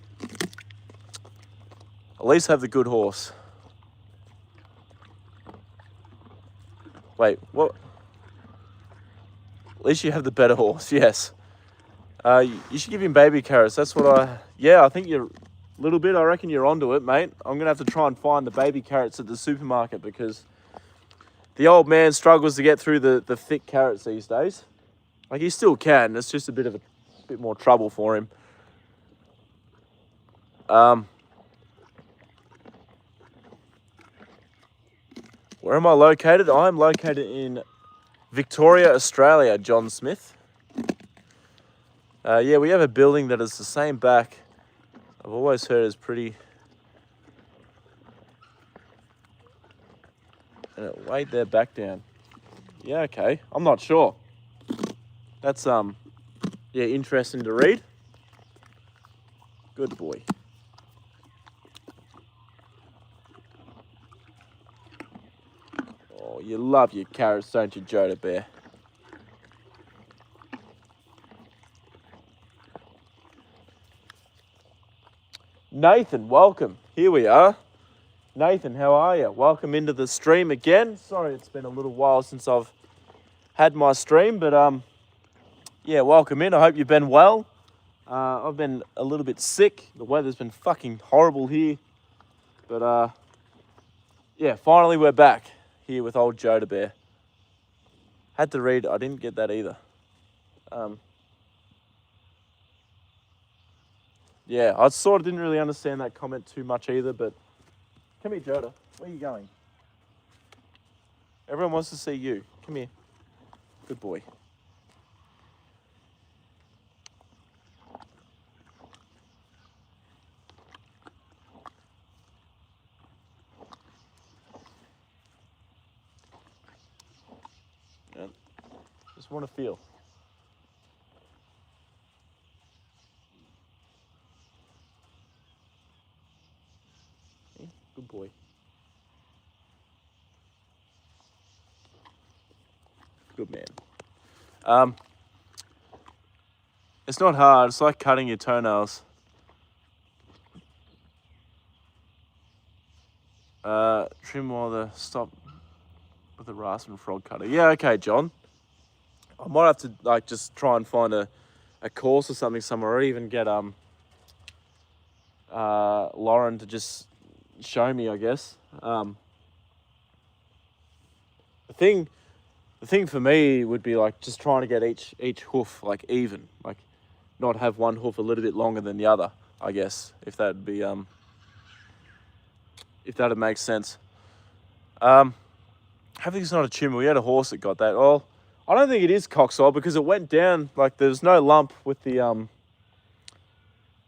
least have the good horse. Wait, what? At least you have the better horse, yes. You should give him baby carrots. That's what I think you're a little bit. I reckon you're onto it, mate. I'm going to have to try and find the baby carrots at the supermarket because the old man struggles to get through the thick carrots these days. Like, he still can. It's just a bit more trouble for him. Where am I located? I'm located in Victoria, Australia, John Smith. We have a building that is the same back. I've always heard is pretty... And it weighed their back down. Yeah, okay. I'm not sure. That's, interesting to read. Good boy. Oh, you love your carrots, don't you, Joda Bear? Nathan, welcome. Here we are. Nathan, how are you? Welcome into the stream again. Sorry, it's been a little while since I've had my stream, but welcome in. I hope you've been well. I've been a little bit sick. The weather's been fucking horrible here. But finally we're back here with old Joda Bear. Had to read, I didn't get that either. Yeah, I sort of didn't really understand that comment too much either, but come here, Joda. Where are you going? Everyone wants to see you. Come here. Good boy. Yeah. Just want to feel. Yeah, good boy. Good man. It's not hard. It's like cutting your toenails. Trim while the stop with the rasp and frog cutter. Yeah, okay, John. I might have to like just try and find a course or something somewhere, or even get Lauren to just show me, I guess. The thing for me would be like just trying to get each hoof like even, like not have one hoof a little bit longer than the other, I guess, if that'd be if that'd make sense. Hopefully it's not a tumor. We had a horse that got that. Well, I don't think it is coxsole because it went down, like there's no lump with the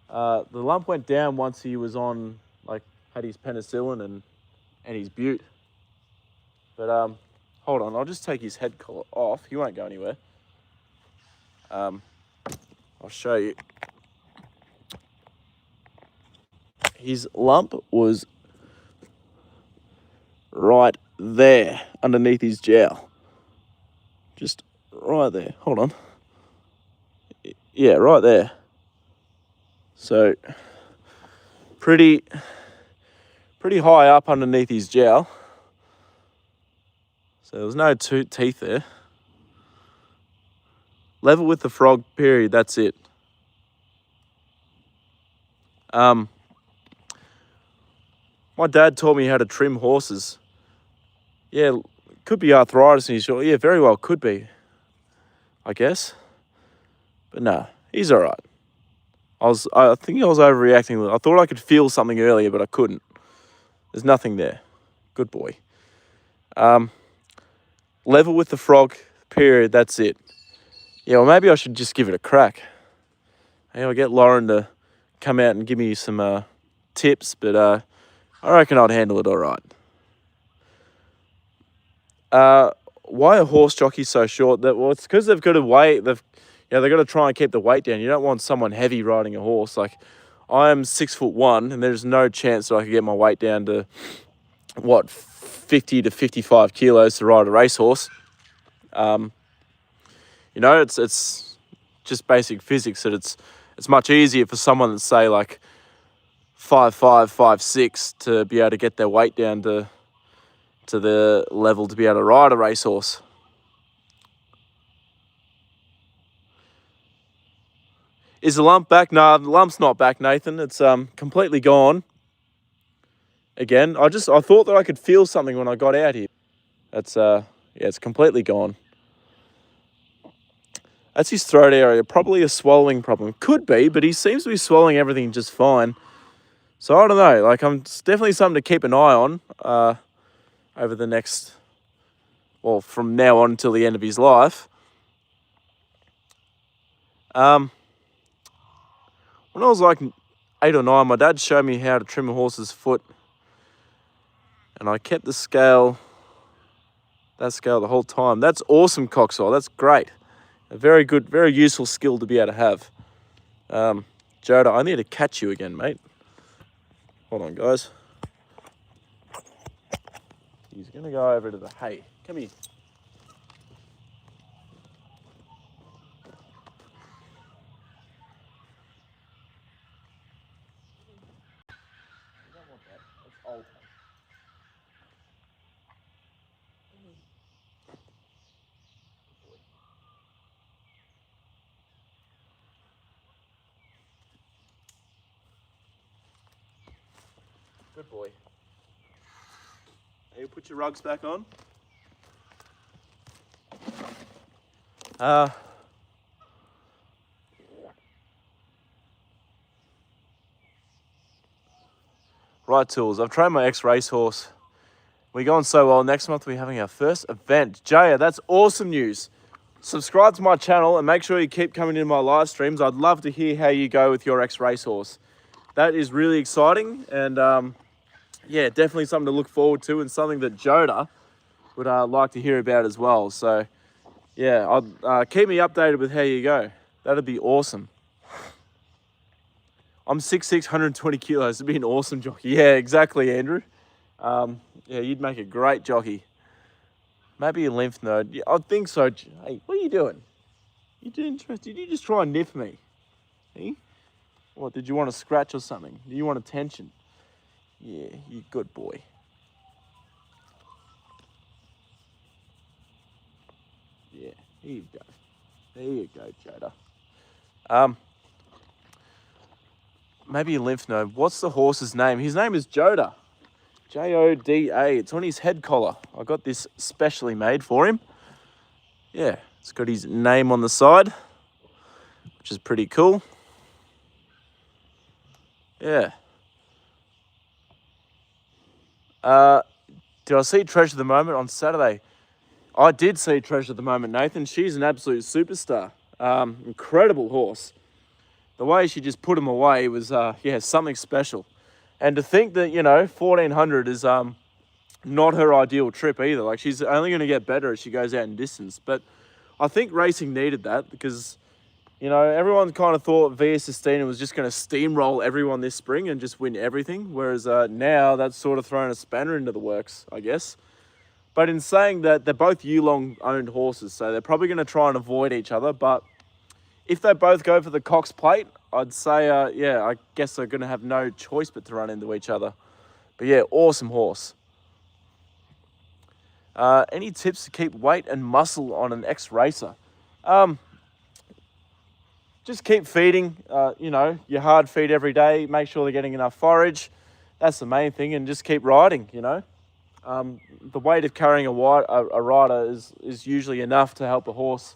lump went down once he was on, like, had his penicillin and his bute. But hold on, I'll just take his head collar off. He won't go anywhere. I'll show you. His lump was right there underneath his jowl. Just right there. Hold on. Yeah, right there. So pretty high up underneath his jowl. So there was no teeth there. Level with the frog, period. That's it. My dad taught me how to trim horses. Yeah, could be arthritis in his jaw. Yeah, very well could be, I guess. But no, he's all right. I think I was overreacting. I thought I could feel something earlier, but I couldn't. There's nothing there. Good boy. Level with the frog, period. That's it. Yeah, well, maybe I should just give it a crack. Hey, I'll get Lauren to come out and give me some tips, but I reckon I'd handle it all right. Why are horse jockeys so short? Well, it's because they've got to wait. They've got to try and keep the weight down. You don't want someone heavy riding a horse. Like, I am 6'1", and there's no chance that I could get my weight down to 50 to 55 kilos to ride a racehorse. It's just basic physics that it's much easier for someone that's, say, like 5'5", 5'6", to be able to get their weight down to the level to be able to ride a racehorse. Is the lump back? No, the lump's not back, Nathan. It's completely gone. Again, I thought that I could feel something when I got out here. That's it's completely gone. That's his throat area. Probably a swallowing problem. Could be, but he seems to be swallowing everything just fine. So I don't know. Like, it's definitely something to keep an eye on over the next, well, from now on until the end of his life. When I was like 8 or 9, my dad showed me how to trim a horse's foot, and I kept that scale the whole time. That's awesome, coxsole. That's great. A very good, very useful skill to be able to have. Joda, I need to catch you again, mate. Hold on, guys. He's going to go over to the hay. Come here. You don't want that. That's old hay. Good boy. Hey, you put your rugs back on. Right tools. I've trained my ex-racehorse. We're going so well. Next month we're having our first event. Jaya, that's awesome news. Subscribe to my channel and make sure you keep coming into my live streams. I'd love to hear how you go with your ex-racehorse. That is really exciting, and yeah, definitely something to look forward to, and something that Joda would like to hear about as well. So yeah, keep me updated with how you go. That'd be awesome. I'm 6'6", 120 kilos. It'd be an awesome jockey. Yeah, exactly, Andrew. Yeah, you'd make a great jockey. Maybe a lymph node. Yeah, I think so. Hey, what are you doing? Did you just try and nip me? Hey? What, did you want a scratch or something? Do you want attention? Yeah, you good boy. Yeah, here you go. There you go, Joda. Maybe a lymph node. What's the horse's name? His name is Joda. Joda. It's on his head collar. I got this specially made for him. Yeah, it's got his name on the side, which is pretty cool. Yeah. Did I see Treasure of the Moment on Saturday? I did see Treasure of the Moment, Nathan. She's an absolute superstar. Incredible horse. The way she just put him away was, yeah, something special. And to think that, 1400 is not her ideal trip either. Like, she's only going to get better as she goes out in distance. But I think racing needed that because, everyone kind of thought Via Sistina was just going to steamroll everyone this spring and just win everything. Whereas now that's sort of thrown a spanner into the works, I guess. But in saying that, they're both Yulong owned horses, so they're probably going to try and avoid each other. But if they both go for the Cox Plate, I'd say, yeah, I guess they're going to have no choice but to run into each other. But yeah, awesome horse. Any tips to keep weight and muscle on an ex-racer? Just keep feeding, your hard feed every day. Make sure they're getting enough forage. That's the main thing, and just keep riding, The weight of carrying a rider is usually enough to help a horse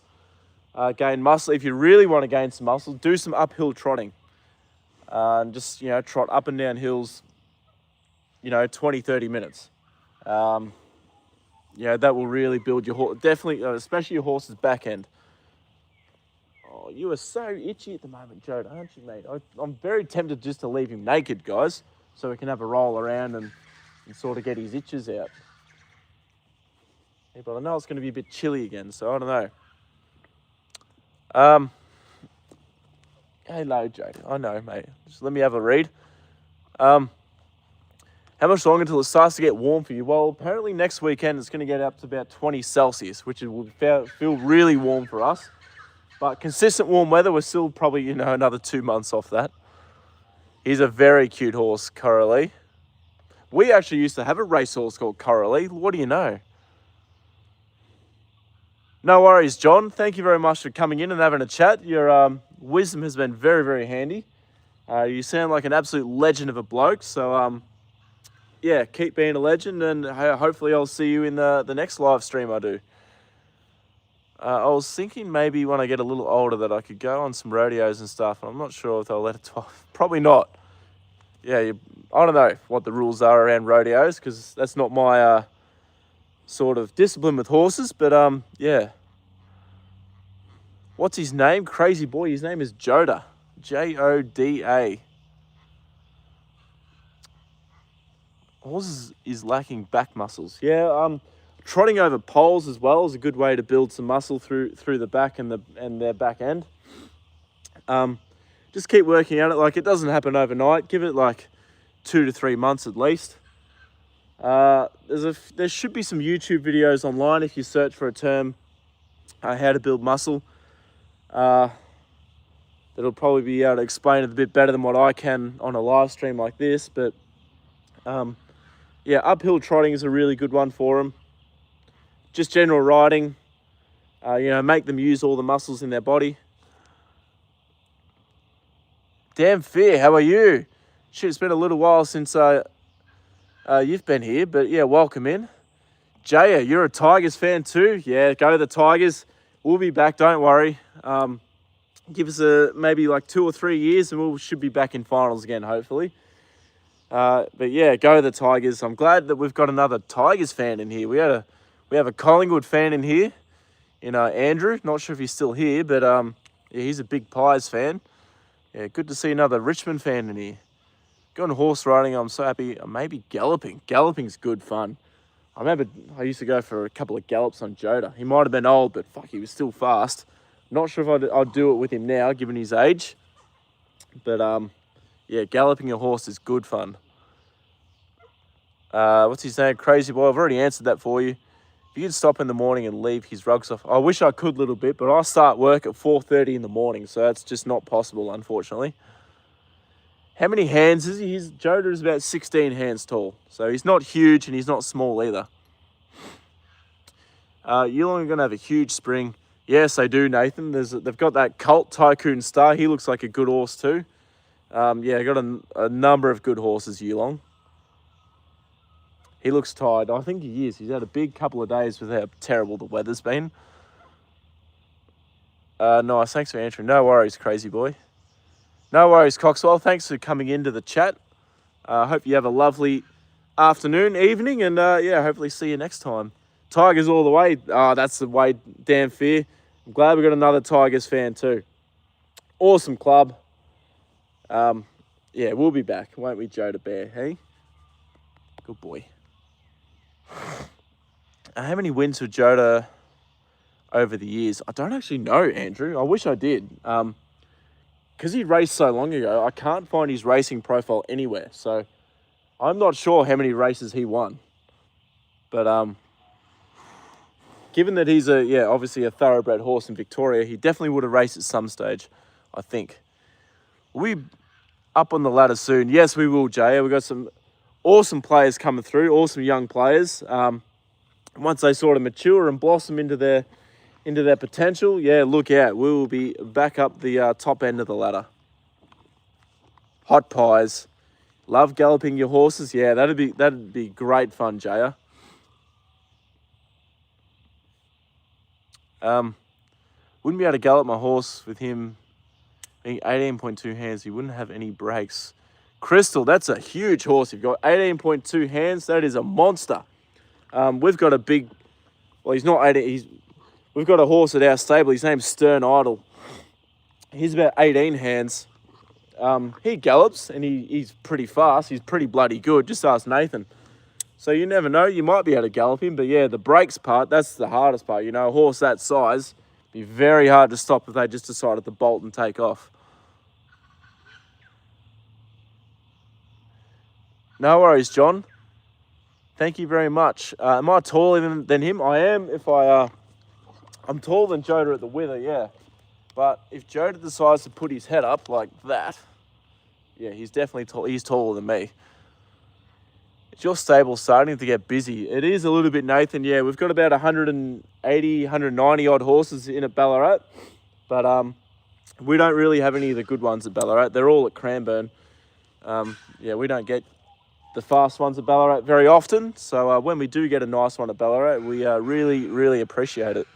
gain muscle. If you really want to gain some muscle, do some uphill trotting. And just, trot up and down hills, 20, 30 minutes. That will really build your horse, definitely, especially your horse's back end. Oh, you are so itchy at the moment, Joda, aren't you, mate? I'm very tempted just to leave him naked, guys, so we can have a roll around and sort of get his itches out. Yeah, but I know it's going to be a bit chilly again, so I don't know. Hello, Joda. I know, mate. Just let me have a read. How much longer until it starts to get warm for you? Well, apparently next weekend it's going to get up to about 20 Celsius, which will feel really warm for us. But consistent warm weather, we're still probably, another 2 months off that. He's a very cute horse, Coralie. We actually used to have a racehorse called Coralie. What do you know? No worries, John. Thank you very much for coming in and having a chat. Your wisdom has been very, very handy. You sound like an absolute legend of a bloke. So, yeah, keep being a legend, and hopefully I'll see you in the next live stream I do. I was thinking maybe when I get a little older that I could go on some rodeos and stuff. I'm not sure if they'll let it off. Probably not. Yeah, I don't know what the rules are around rodeos because that's not my sort of discipline with horses. But yeah. What's his name? Crazy boy. His name is Joda. Joda. Horses is lacking back muscles. Yeah, trotting over poles as well is a good way to build some muscle through the back and their back end. Just keep working at it. Like, it doesn't happen overnight. Give it like 2 to 3 months at least. There should be some YouTube videos online if you search for a term, how to build muscle. That'll probably be able to explain it a bit better than what I can on a live stream like this. But yeah, uphill trotting is a really good one for them. Just general riding, make them use all the muscles in their body. Damn Fear, how are you? Shit, it's been a little while since you've been here, but yeah, welcome in. Jaya, you're a Tigers fan too? Yeah, go the Tigers. We'll be back, don't worry. Give us maybe like 2 or 3 years and we should be back in finals again, hopefully. But yeah, go the Tigers. I'm glad that we've got another Tigers fan in here. We have a Collingwood fan in here, Andrew. Not sure if he's still here, but yeah, he's a big Pies fan. Yeah, good to see another Richmond fan in here. Going horse riding, I'm so happy. Maybe galloping. Galloping's good fun. I remember I used to go for a couple of gallops on Joda. He might have been old, but fuck, he was still fast. Not sure if I'd do it with him now, given his age. But yeah, galloping a horse is good fun. What's his name? Crazy Boy. I've already answered that for you. If you could stop in the morning and leave his rugs off. I wish I could a little bit, but I start work at 4:30 in the morning, so that's just not possible, unfortunately. How many hands is he? Joda is about 16 hands tall, so he's not huge and he's not small either. Yulong are going to have a huge spring. Yes, they do, Nathan. They've got that Colt Tycoon Star. He looks like a good horse too. Yeah, got a number of good horses, Yulong. He looks tired. I think he is. He's had a big couple of days with how terrible the weather's been. Nice. Thanks for answering. No worries, Crazy Boy. No worries, Coxwell. Thanks for coming into the chat. Hope you have a lovely afternoon, evening, and yeah, hopefully see you next time. Tigers all the way. That's the way, damn fear. I'm glad we got another Tigers fan too. Awesome club. Yeah, we'll be back, won't we, Joda Bear? Hey, good boy. How many wins for Joda over the years? I don't actually know, Andrew. I wish I did. Because he raced so long ago, I can't find his racing profile anywhere. So I'm not sure how many races he won. But given that he's obviously a thoroughbred horse in Victoria, he definitely would have raced at some stage, I think. We up on the ladder soon. Yes, we will, Jay. We've got some awesome players coming through, awesome young players. Once they sort of mature and blossom into their potential, yeah, look out. We will be back up the top end of the ladder. Hot Pies. Love galloping your horses. Yeah, that'd be great fun, Jaya. Wouldn't be able to gallop my horse with him being 18.2 hands. He wouldn't have any brakes. Crystal, that's a huge horse. You've got 18.2 hands. That is a monster. We've got a big... Well, he's not 18... We've got a horse at our stable. His name's Stern Idol. He's about 18 hands. He gallops and he's pretty fast. He's pretty bloody good. Just ask Nathan. So you never know. You might be able to gallop him. But yeah, the brakes part, that's the hardest part. You know, a horse that size, be very hard to stop if they just decided to bolt and take off. No worries, John. Thank you very much. Am I taller than him? I am if I'm taller than Joda at the wither, yeah. But if Joda decides to put his head up like that, yeah, he's definitely tall. He's taller than me. It's your stable starting to get busy. It is a little bit, Nathan. Yeah, we've got about 180, 190 odd horses in at Ballarat. But we don't really have any of the good ones at Ballarat. They're all at Cranbourne. Yeah, we don't get the fast ones at Ballarat very often. So when we do get a nice one at Ballarat, we really, really appreciate it.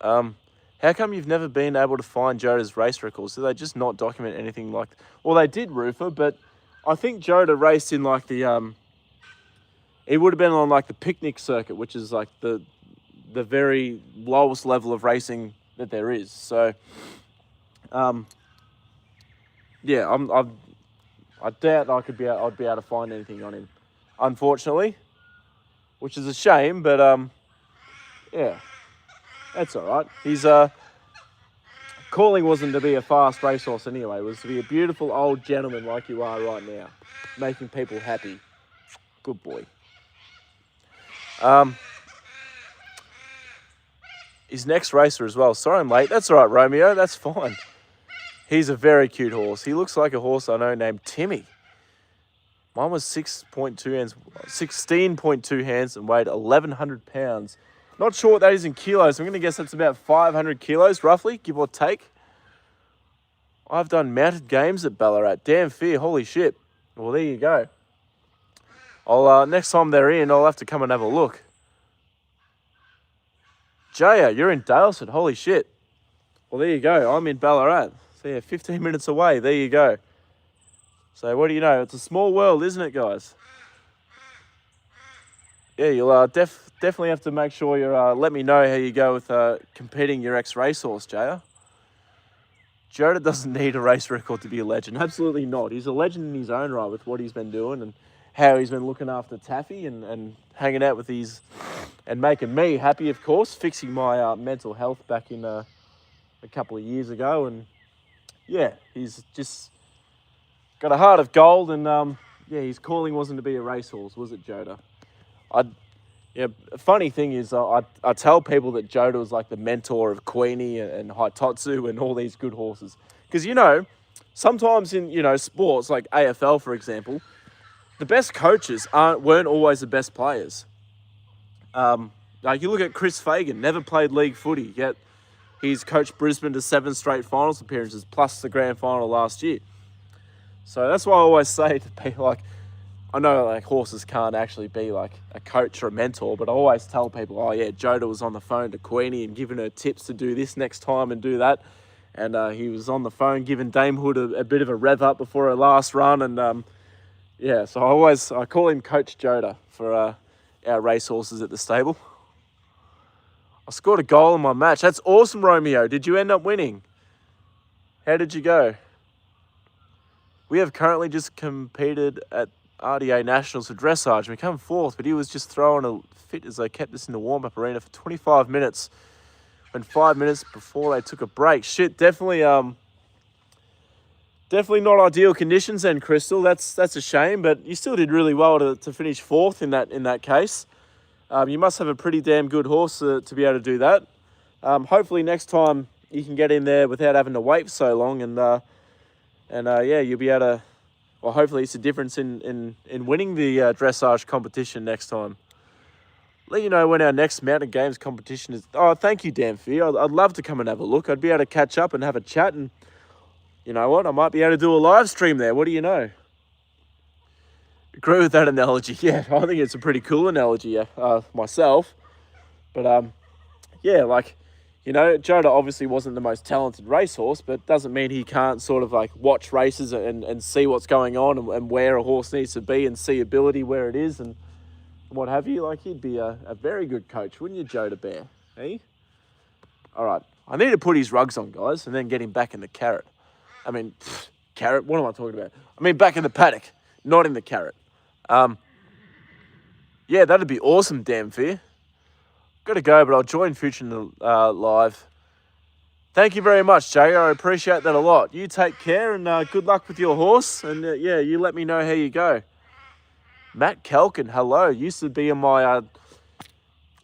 How come you've never been able to find Joda's race records? Do they just not document anything like... Well, they did, Rufa, but I think Joda raced in like the... He would have been on like the picnic circuit, which is like the very lowest level of racing that there is. So, yeah, I doubt I'd be able to find anything on him, unfortunately, which is a shame, but yeah. That's all right. His calling wasn't to be a fast racehorse anyway. It was to be a beautiful old gentleman like you are right now, making people happy. Good boy. His next racer as well. Sorry I'm late. That's all right, Romeo. That's fine. He's a very cute horse. He looks like a horse I know named Timmy. Mine was 6.2 hands, 16.2 hands and weighed 1,100 pounds. Not sure what that is in kilos. I'm going to guess that's about 500 kilos, roughly, give or take. I've done mounted games at Ballarat. Damn fear, holy shit. Well, there you go. I'll next time they're in, I'll have to come and have a look. Jaya, you're in Dalesford, holy shit. Well, there you go. I'm in Ballarat. So yeah, 15 minutes away. There you go. So what do you know? It's a small world, isn't it, guys? Yeah, you'll definitely have to make sure you let me know how you go with competing your ex-racehorse, Jaya. Joda doesn't need a race record to be a legend. Absolutely not. He's a legend in his own right with what he's been doing and how he's been looking after Taffy and hanging out with these and making me happy, of course, fixing my mental health back in a couple of years ago. And yeah, he's just got a heart of gold. And yeah, his calling wasn't to be a racehorse, was it, Joda? Yeah, funny thing is, I tell people that Joda was like the mentor of Queenie and Haitotsu and all these good horses. Because, you know, sometimes in, you know, sports like AFL, for example, the best coaches weren't always the best players. Like you look at Chris Fagan, never played league footy, yet he's coached Brisbane to 7 straight finals appearances, plus the grand final last year. So that's why I always say to people, like, I know like horses can't actually be like a coach or a mentor, but I always tell people, oh yeah, Joda was on the phone to Queenie and giving her tips to do this next time and do that. And he was on the phone giving Dame Hood a bit of a rev up before her last run. And yeah, so I call him Coach Joda for our racehorses at the stable. I scored a goal in my match. That's awesome, Romeo. Did you end up winning? How did you go? We have currently just competed at RDA Nationals for dressage. We come fourth, but he was just throwing a fit as they kept us in the warm-up arena for 25 minutes. When 5 minutes before they took a break. Shit, definitely not ideal conditions then, Crystal. That's a shame, but you still did really well to finish fourth in that case. You must have a pretty damn good horse to be able to do that. Hopefully next time you can get in there without having to wait for so long, and yeah, you'll be able to. Well, hopefully it's a difference in winning the dressage competition next time. Let you know when our next Mountain Games competition is. Oh, thank you, Danfie. I'd love to come and have a look. I'd be able to catch up and have a chat, and you know what? I might be able to do a live stream there. What do you know? Agree with that analogy. Yeah, I think it's a pretty cool analogy myself. But yeah, like, you know, Joda obviously wasn't the most talented racehorse, but doesn't mean he can't sort of like watch races and see what's going on and where a horse needs to be and see ability where it is and what have you. Like, he'd be a very good coach, wouldn't you, Joda Bear? Hey? All right. I need to put his rugs on, guys, and then get him back in the carrot. I mean, carrot? What am I talking about? I mean, back in the paddock, not in the carrot. Yeah, that'd be awesome, damn fear. Got to go, but I'll join Future live. Thank you very much, Jay. I appreciate that a lot. You take care and good luck with your horse. And yeah, you let me know how you go. Matt Kelkin, hello. Used to be in my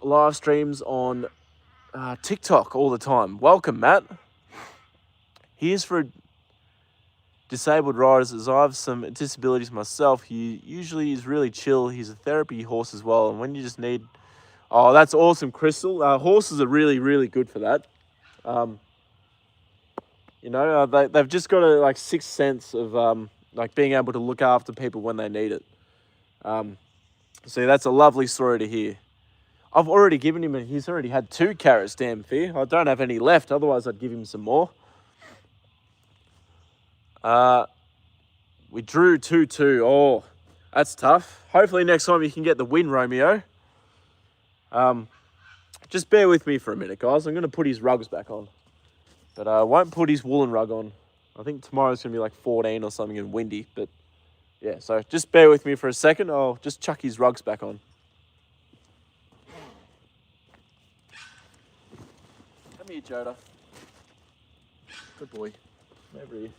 live streams on TikTok all the time. Welcome, Matt. Here's for disabled riders, as I have some disabilities myself. He usually is really chill. He's a therapy horse as well. And when you just need... Oh, that's awesome, Crystal. Horses are really, really good for that. You know, they've just got a like sixth sense of like being able to look after people when they need it. So that's a lovely story to hear. I've already given him, he's already had 2 carrots, damn fear. I don't have any left, otherwise I'd give him some more. We drew 2-2. Oh, that's tough. Hopefully next time you can get the win, Romeo. Just bear with me for a minute, guys. I'm going to put his rugs back on. But I won't put his woolen rug on. I think tomorrow's going to be like 14 or something and windy. But yeah, so just bear with me for a second. I'll just chuck his rugs back on. Come here, Joda. Good boy. Come over here.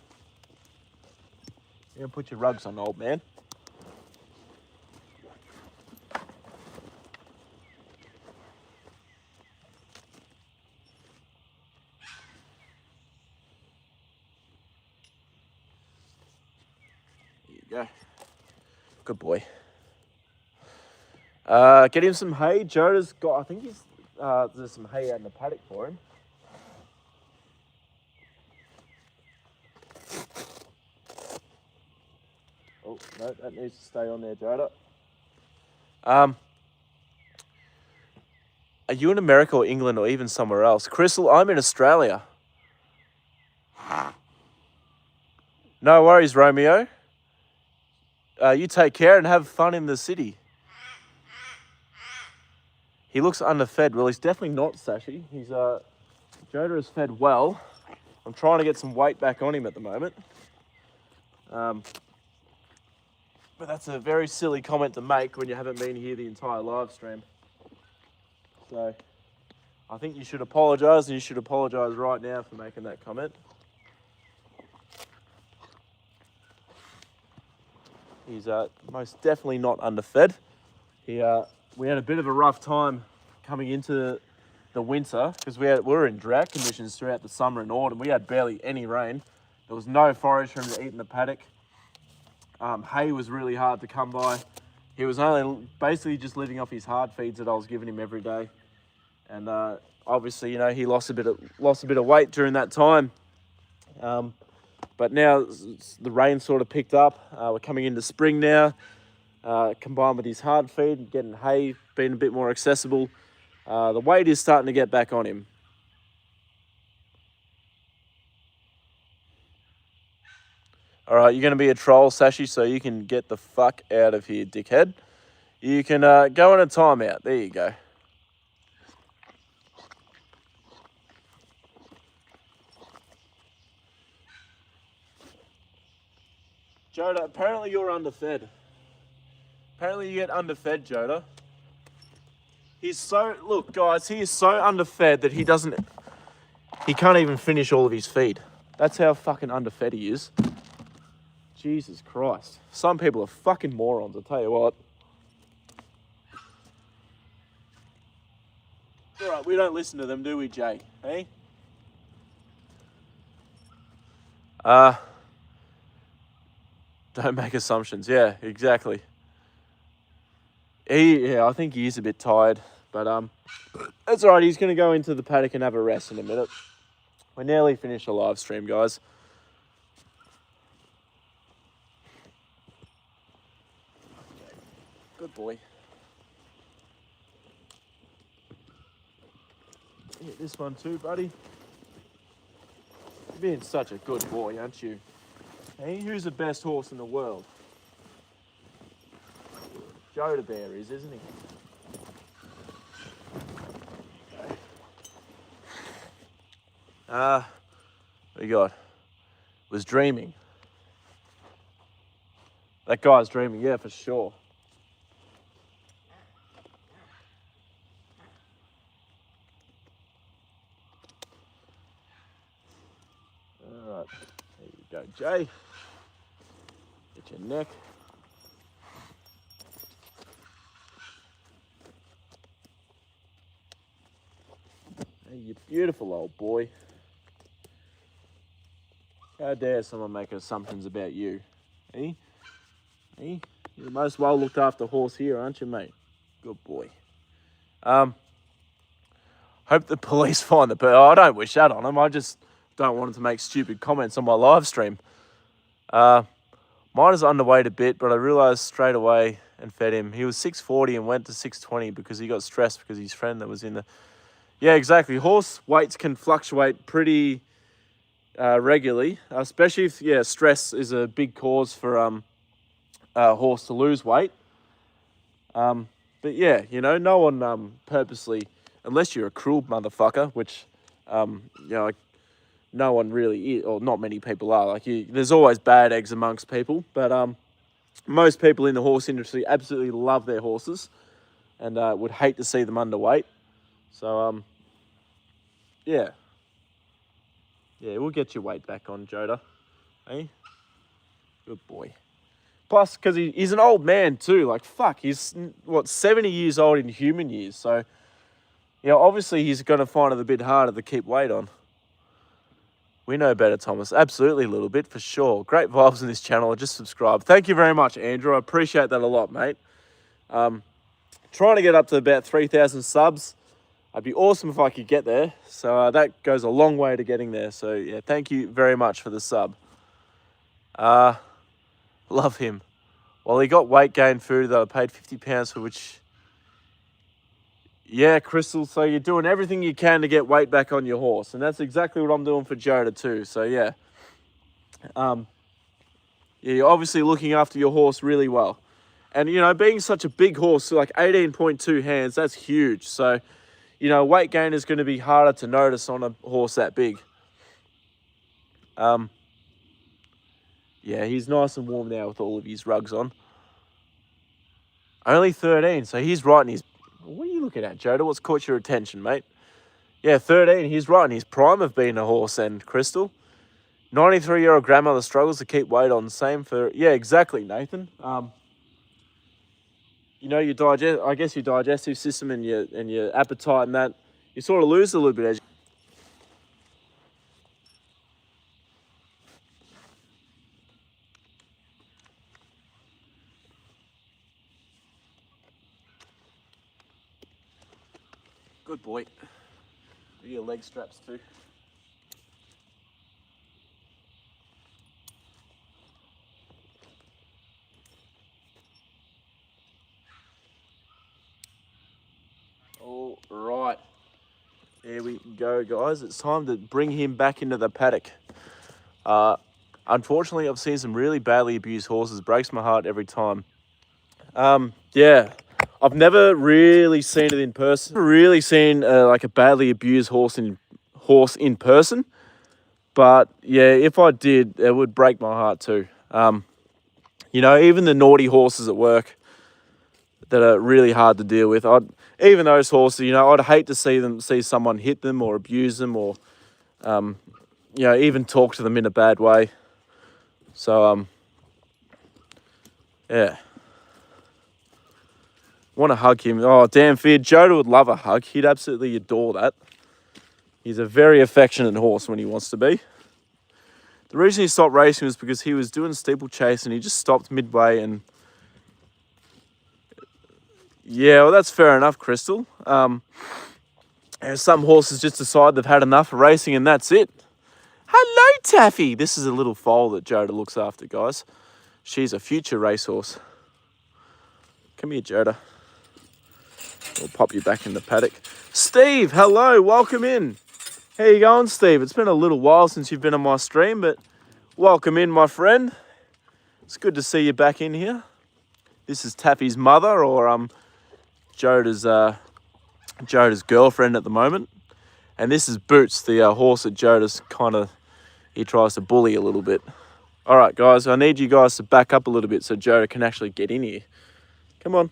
You're going to put your rugs on, old man. Go. Good boy. Get him some hay. Joda's got, I think there's some hay out in the paddock for him. Oh, no, that needs to stay on there, Joda. Are you in America or England or even somewhere else? Crystal, I'm in Australia. No worries, Romeo. you take care and have fun in the city. He looks underfed. Well, he's definitely not, Sashi. He's Joda is fed well. I'm trying to get some weight back on him at the moment. But that's a very silly comment to make when you haven't been here the entire live stream. So I think you should apologise, and you should apologise right now for making that comment. He's most definitely not underfed. We had a bit of a rough time coming into the winter because we were in drought conditions throughout the summer and autumn. We had barely any rain. There was no forage for him to eat in the paddock. Hay was really hard to come by. He was only basically just living off his hard feeds that I was giving him every day. And obviously, you know, he lost a bit of weight during that time. But now the rain sort of picked up. We're coming into spring now. Combined with his hard feed, getting hay being a bit more accessible, the weight is starting to get back on him. All right, you're going to be a troll, Sashi, so you can get the fuck out of here, dickhead. You can go on a timeout. There you go. Joda, apparently you're underfed. Apparently you get underfed, Joda. Look guys, he is so underfed that he can't even finish all of his feed. That's how fucking underfed he is. Jesus Christ. Some people are fucking morons, I'll tell you what. It's alright, we don't listen to them, do we, Jay? Hey? Don't make assumptions. Yeah, exactly. I think he is a bit tired, but that's all right. He's going to go into the paddock and have a rest in a minute. We're nearly finished the live stream, guys. Good boy. Hit this one too, buddy. You're being such a good boy, aren't you? Hey, who's the best horse in the world? Joda Bear is, isn't he? What we got? Was dreaming. That guy's dreaming, yeah, for sure. All right, there you go, Jay. Get your neck. Hey, you beautiful old boy. How dare someone make assumptions about you? Eh? Eh? You're the most well looked after horse here, aren't you, mate? Good boy. Hope the police find the person. I don't wish that on them. I just don't want them to make stupid comments on my live stream. Mine is underweight a bit, but I realised straight away and fed him. He was 640 and went to 620 because he got stressed because his friend that was in the... Yeah, exactly. Horse weights can fluctuate pretty regularly, especially if, stress is a big cause for a horse to lose weight. But yeah, you know, no one purposely, unless you're a cruel motherfucker, which, no one really is, or not many people are. There's always bad eggs amongst people, but most people in the horse industry absolutely love their horses and would hate to see them underweight. So, yeah, we'll get your weight back on, Joda. Hey, good boy. Plus, because he's an old man too. Like, fuck, he's, 70 years old in human years. So, obviously he's going to find it a bit harder to keep weight on. We know better, Thomas. Absolutely a little bit, for sure. Great vibes on this channel. Just subscribe. Thank you very much, Andrew. I appreciate that a lot, mate. Trying to get up to about 3,000 subs. It'd be awesome if I could get there. So that goes a long way to getting there. So, yeah, thank you very much for the sub. Love him. Well, he got weight gain food that I paid £50 for, which... Yeah, Crystal, so you're doing everything you can to get weight back on your horse. And that's exactly what I'm doing for Joda too. So, yeah. Yeah, you're obviously looking after your horse really well. And, you know, being such a big horse, like 18.2 hands, that's huge. So, you know, weight gain is going to be harder to notice on a horse that big. Yeah, he's nice and warm now with all of his rugs on. Only 13, so he's right in his... What are you looking at, Joda? What's caught your attention, mate? Yeah, 13, he's right in his prime of being a horse and Crystal. 93-year-old grandmother struggles to keep weight on. Same for... Yeah, exactly, Nathan. You know, I guess your digestive system and your appetite and that, you sort of lose a little bit as you... Good boy. Your leg straps too. All right. There we go, guys. It's time to bring him back into the paddock. Unfortunately, I've seen some really badly abused horses. Breaks my heart every time. Yeah, I've never really seen it in person. Never really seen like a badly abused horse in person. But yeah, if I did, it would break my heart too. You know, even the naughty horses at work that are really hard to deal with. Even those horses, you know, I'd hate to see someone hit them or abuse them or, you know, even talk to them in a bad way. So, yeah. Want to hug him. Oh, damn fear. Joda would love a hug. He'd absolutely adore that. He's a very affectionate horse when he wants to be. The reason he stopped racing was because he was doing steeplechase and he just stopped midway and... Yeah, well, that's fair enough, Crystal. Some horses just decide they've had enough of racing and that's it. Hello, Taffy. This is a little foal that Joda looks after, guys. She's a future racehorse. Come here, Joda. We'll pop you back in the paddock. Steve, hello. Welcome in. How you going, Steve? It's been a little while since you've been on my stream, but welcome in, my friend. It's good to see you back in here. This is Taffy's mother, or Joda's girlfriend at the moment. And this is Boots, the horse that Joda's he tries to bully a little bit. All right, guys, I need you guys to back up a little bit so Joda can actually get in here. Come on.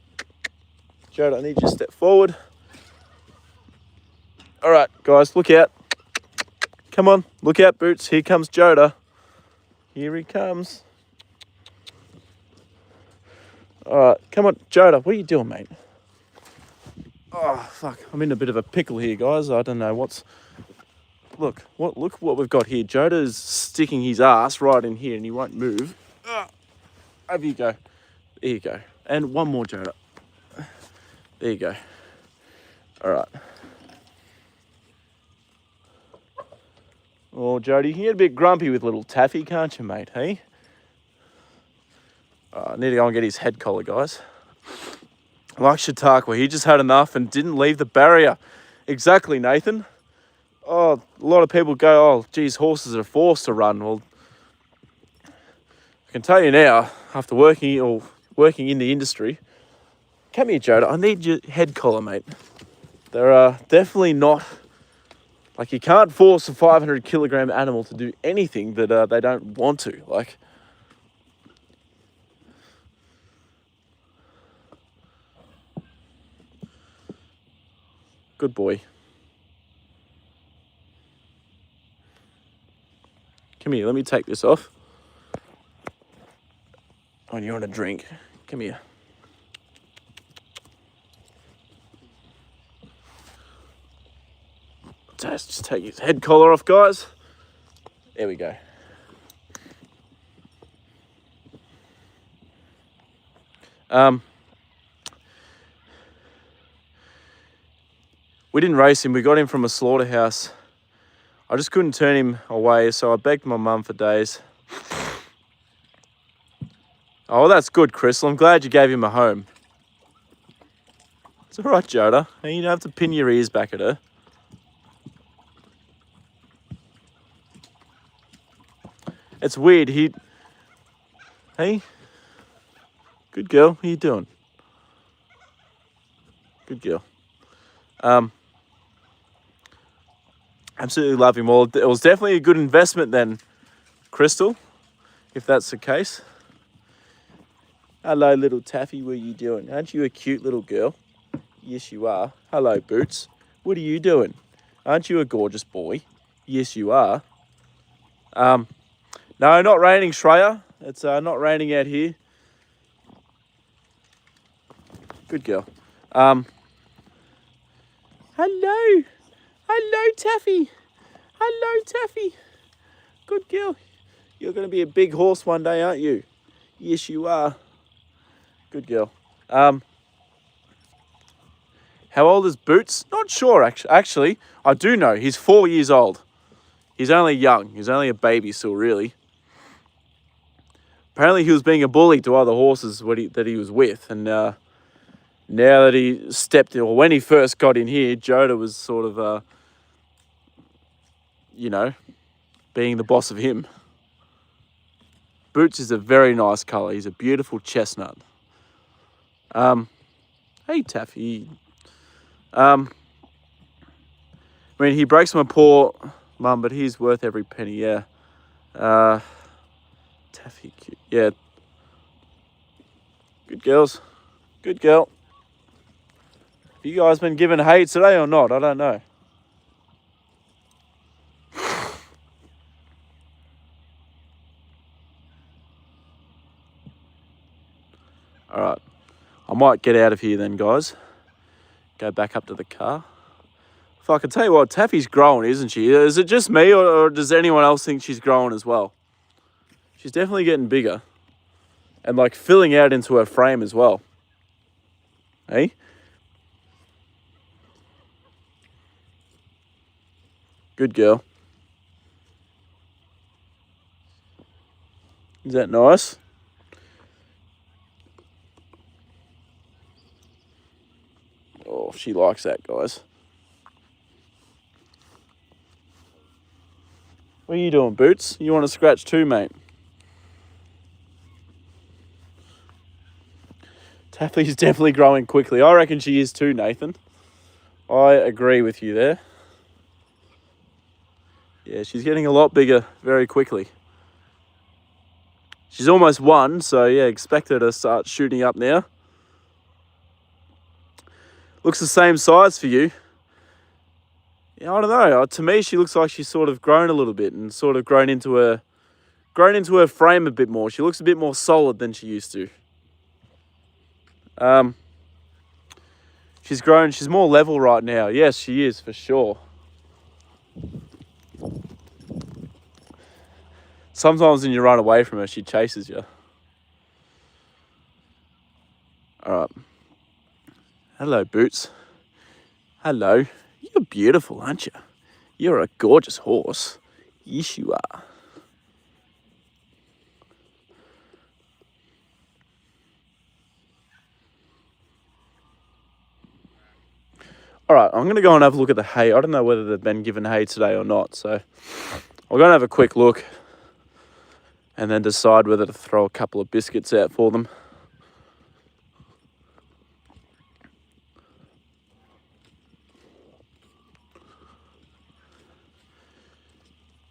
Joda, I need you to step forward. All right, guys, look out. Come on, look out, Boots. Here comes Joda. Here he comes. All right, come on, Joda, what are you doing, mate? Oh, fuck, I'm in a bit of a pickle here, guys. I don't know what's... Look what we've got here. Joda's sticking his ass right in here and he won't move. Over you go. There you go. And one more, Joda. There you go. All right. Oh, Joda, you can get a bit grumpy with little Taffy, can't you, mate, hey? I need to go and get his head collar, guys. Like Chautauqua, he just had enough and didn't leave the barrier. Exactly, Nathan. Oh, a lot of people go, oh, geez, horses are forced to run. Well, I can tell you now, after working in the industry, come here, Joda, I need your head collar, mate. They're definitely not, like, you can't force a 500-kilogram animal to do anything that they don't want to, like. Good boy. Come here, let me take this off. Oh, you want a drink? Come here. Just take his head collar off, guys. There we go. We didn't race him. We got him from a slaughterhouse. I just couldn't turn him away, so I begged my mum for days. Oh, that's good, Crystal. I'm glad you gave him a home. It's all right, Joda. You don't have to pin your ears back at her. It's weird. Hey? Good girl. How you doing? Good girl. Absolutely love him. Well, it was definitely a good investment then, Crystal, if that's the case. Hello, little Taffy. What are you doing? Aren't you a cute little girl? Yes, you are. Hello, Boots. What are you doing? Aren't you a gorgeous boy? Yes, you are. No, not raining, Shreya. It's not raining out here. Good girl. Hello. Hello, Taffy. Hello, Taffy. Good girl. You're going to be a big horse one day, aren't you? Yes, you are. Good girl. How old is Boots? Not sure, actually. I do know. He's 4 years old. He's only young. He's only a baby still, really. Apparently, he was being a bully to other horses that he was with. And now that he stepped in, or when he first got in here, Joda was sort of, being the boss of him. Boots is a very nice colour. He's a beautiful chestnut. Hey, Taffy. I mean, he breaks my paw, Mum, but he's worth every penny, yeah. Taffy, cute. Yeah. Good girls. Good girl. Have you guys been given hay today or not? I don't know. All right. I might get out of here then, guys. Go back up to the car. If I can tell you what, Taffy's growing, isn't she? Is it just me, or does anyone else think she's growing as well? She's definitely getting bigger. And like filling out into her frame as well. Hey? Good girl. Is that nice? Oh, she likes that, guys. What are you doing, Boots? You want to scratch too, mate? Taffy's definitely growing quickly. I reckon she is too, Nathan. I agree with you there. Yeah, she's getting a lot bigger very quickly. She's almost 1, so yeah, expect her to start shooting up now. Looks the same size for you. Yeah, I don't know. To me, she looks like she's sort of grown a little bit and sort of grown into her frame a bit more. She looks a bit more solid than she used to. She's grown. She's more level right now. Yes, she is for sure. Sometimes when you run away from her, she chases you. All right. Hello, Boots. Hello. You're beautiful, aren't you? You're a gorgeous horse. Yes, you are. All right, I'm going to go and have a look at the hay. I don't know whether they've been given hay today or not, so I'll go and have a quick look and then decide whether to throw a couple of biscuits out for them.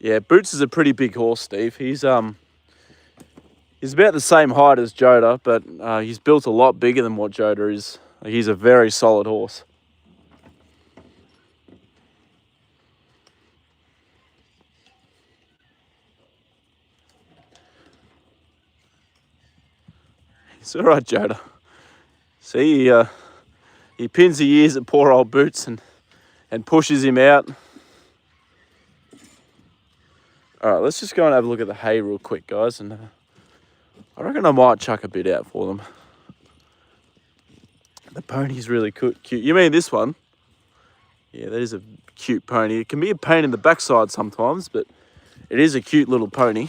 Yeah, Boots is a pretty big horse, Steve. He's about the same height as Joda, but he's built a lot bigger than what Joda is. He's a very solid horse. It's all right, Joda. See, he pins the ears at poor old Boots and pushes him out. All right, let's just go and have a look at the hay real quick, guys. And I reckon I might chuck a bit out for them. The pony's really cute. You mean this one? Yeah, that is a cute pony. It can be a pain in the backside sometimes, but it is a cute little pony.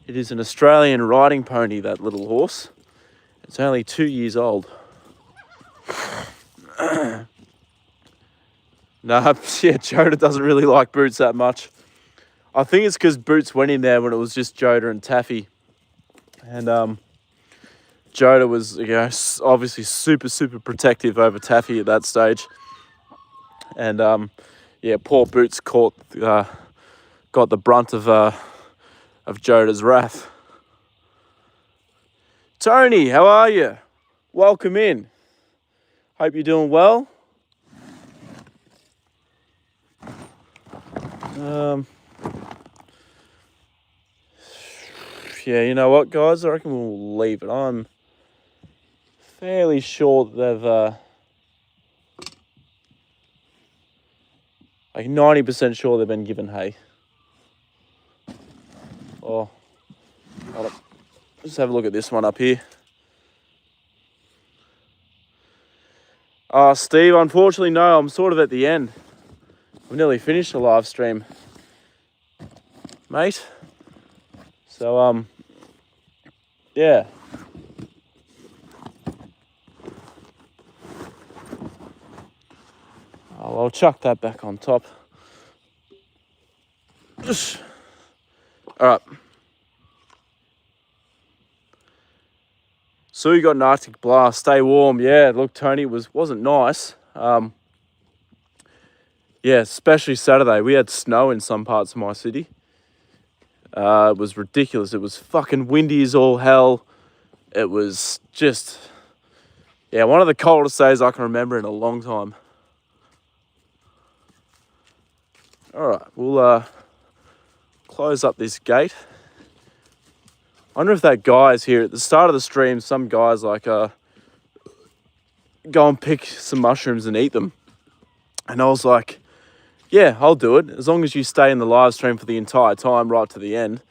It is an Australian riding pony, that little horse. It's only 2 years old. No, yeah, Joda doesn't really like Boots that much. I think it's because Boots went in there when it was just Joda and Taffy. And Joda was, obviously super protective over Taffy at that stage. And yeah, poor Boots got the brunt of Joda's wrath. Tony, how are you? Welcome in. Hope you're doing well. Yeah, you know what, guys? I reckon we'll leave it. I'm fairly sure that they've... like 90% sure they've been given hay. Oh, hold on. Just have a look at this one up here. Steve, unfortunately, no. I'm sort of at the end. I've nearly finished the live stream, mate. So, yeah. I'll chuck that back on top. All right. So you got an Arctic blast. Stay warm. Yeah, look, Tony, it wasn't nice. Yeah, especially Saturday. We had snow in some parts of my city. It was ridiculous. It was fucking windy as all hell. It was just, yeah, one of the coldest days I can remember in a long time. All right, we'll close up this gate. I wonder if that guy's here. At the start of the stream, some guys like go and pick some mushrooms and eat them. And I was like, yeah, I'll do it. As long as you stay in the live stream for the entire time, right to the end.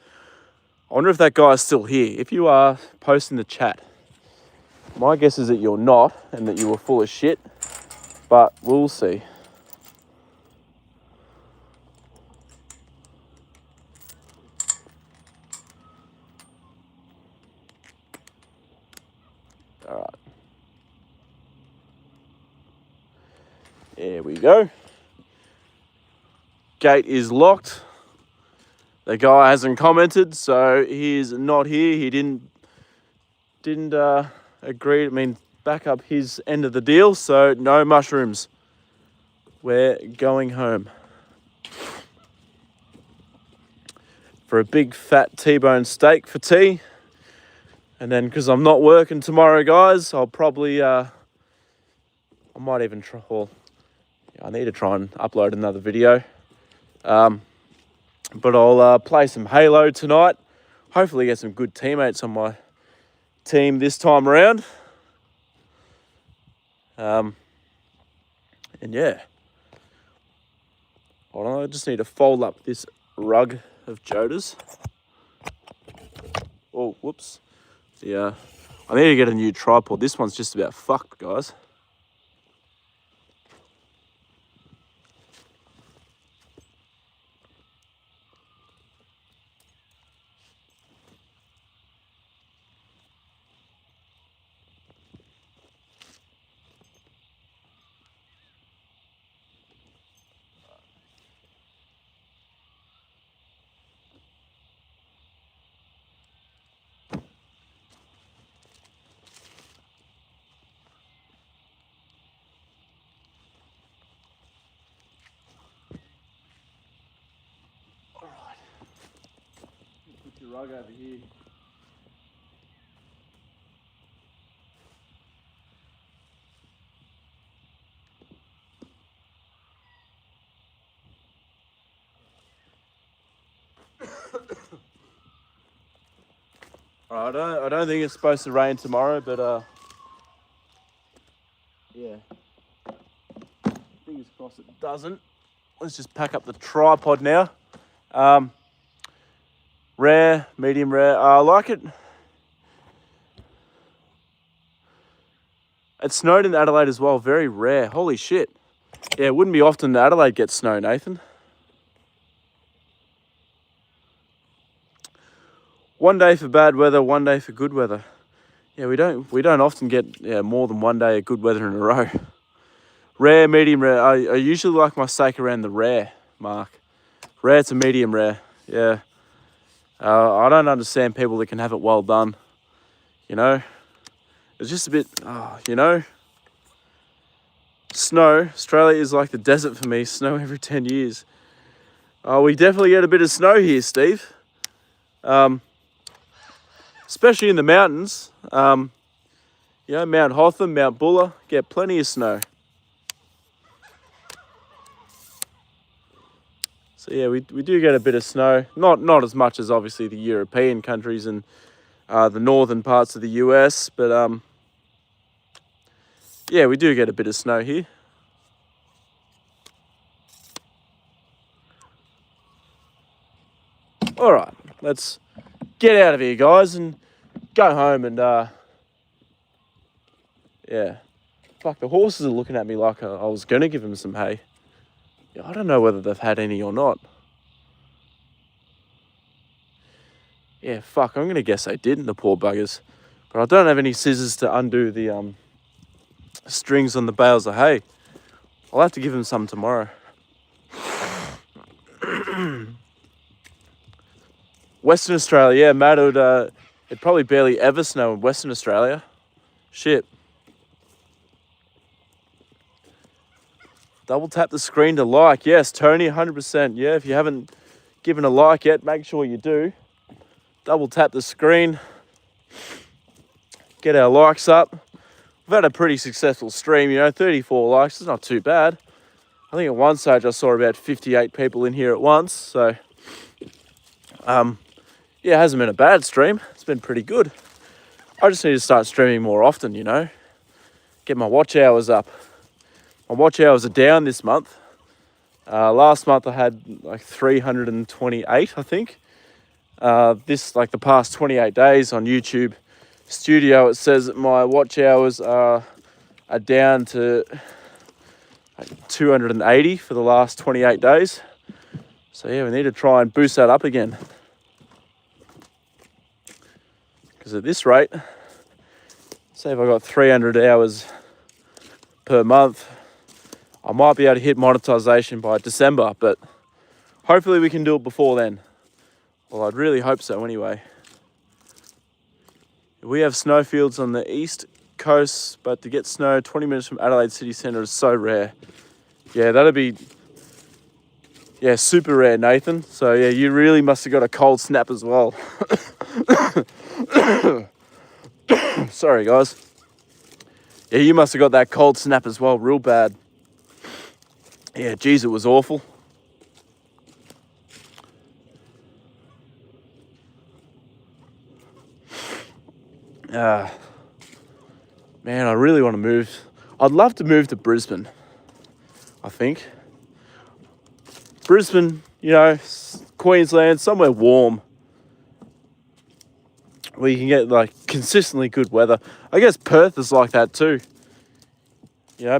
I wonder if that guy's still here. If you are, post in the chat. My guess is that you're not and that you were full of shit. But we'll see. All right. There we go. Gate is locked. The guy hasn't commented, so he's not here. He didn't agree. I mean, back up his end of the deal. So no mushrooms. We're going home for a big fat T-bone steak for tea. And then, because I'm not working tomorrow, guys, I'll probably I might even try. Well, I need to try and upload another video. But I'll play some Halo tonight. Hopefully get some good teammates on my team this time around. And yeah. Hold on, I just need to fold up this rug of Joda's. Oh, whoops. Yeah, I need to get a new tripod. This one's just about fucked, guys. Rug over here. Alright, I don't think it's supposed to rain tomorrow, but yeah. Fingers crossed it doesn't. Let's just pack up the tripod now. Rare, medium rare. I like it. It snowed in Adelaide as well. Very rare. Holy shit. Yeah, it wouldn't be often that Adelaide gets snow, Nathan. One day for bad weather, one day for good weather. Yeah, we don't often get more than one day of good weather in a row. Rare, medium rare. I usually like my steak around the rare mark. Rare to medium rare. Yeah. I don't understand people that can have it well done. You know, it's just a bit, snow. Australia is like the desert for me. Snow every 10 years. We definitely get a bit of snow here, Steve. Especially in the mountains. Mount Hotham, Mount Buller, get plenty of snow. So yeah, we do get a bit of snow. Not as much as obviously the European countries and the northern parts of the US, but yeah, we do get a bit of snow here. All right, let's get out of here, guys, and go home and yeah. Fuck, the horses are looking at me like I was gonna give them some hay. Yeah, I don't know whether they've had any or not. Yeah, fuck, I'm gonna guess they didn't, the poor buggers. But I don't have any scissors to undo the strings on the bales of hay. I'll have to give them some tomorrow. Western Australia, yeah, Matt, it'd probably barely ever snow in Western Australia. Shit. Double tap the screen to like. Yes, Tony, 100%. Yeah, if you haven't given a like yet, make sure you do. Double tap the screen. Get our likes up. We've had a pretty successful stream, 34 likes. It's not too bad. I think at one stage I saw about 58 people in here at once. So, yeah, it hasn't been a bad stream. It's been pretty good. I just need to start streaming more often, Get my watch hours up. My watch hours are down this month. Last month I had like 328, I think. The past 28 days on YouTube Studio, it says that my watch hours are down to 280 for the last 28 days. So yeah, we need to try and boost that up again. Because at this rate, say if I got 300 hours per month, I might be able to hit monetization by December, but hopefully we can do it before then. Well, I'd really hope so anyway. We have snowfields on the east coast, but to get snow 20 minutes from Adelaide city centre is so rare. Yeah, that'd be, super rare, Nathan. So yeah, you really must have got a cold snap as well. Sorry, guys. Yeah, you must have got that cold snap as well, real bad. Yeah, geez, it was awful. Man, I really want to move. I'd love to move to Brisbane, I think. Brisbane, Queensland, somewhere warm, where you can get like consistently good weather. I guess Perth is like that too.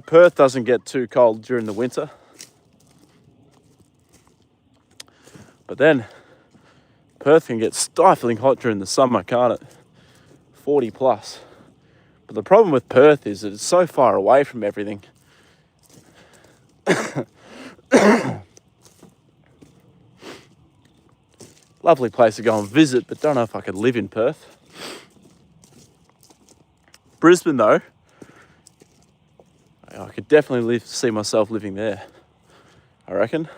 Perth doesn't get too cold during the winter. But then, Perth can get stifling hot during the summer, can't it? 40 plus. But the problem with Perth is that it's so far away from everything. Lovely place to go and visit, but don't know if I could live in Perth. Brisbane, though, I could definitely see myself living there, I reckon.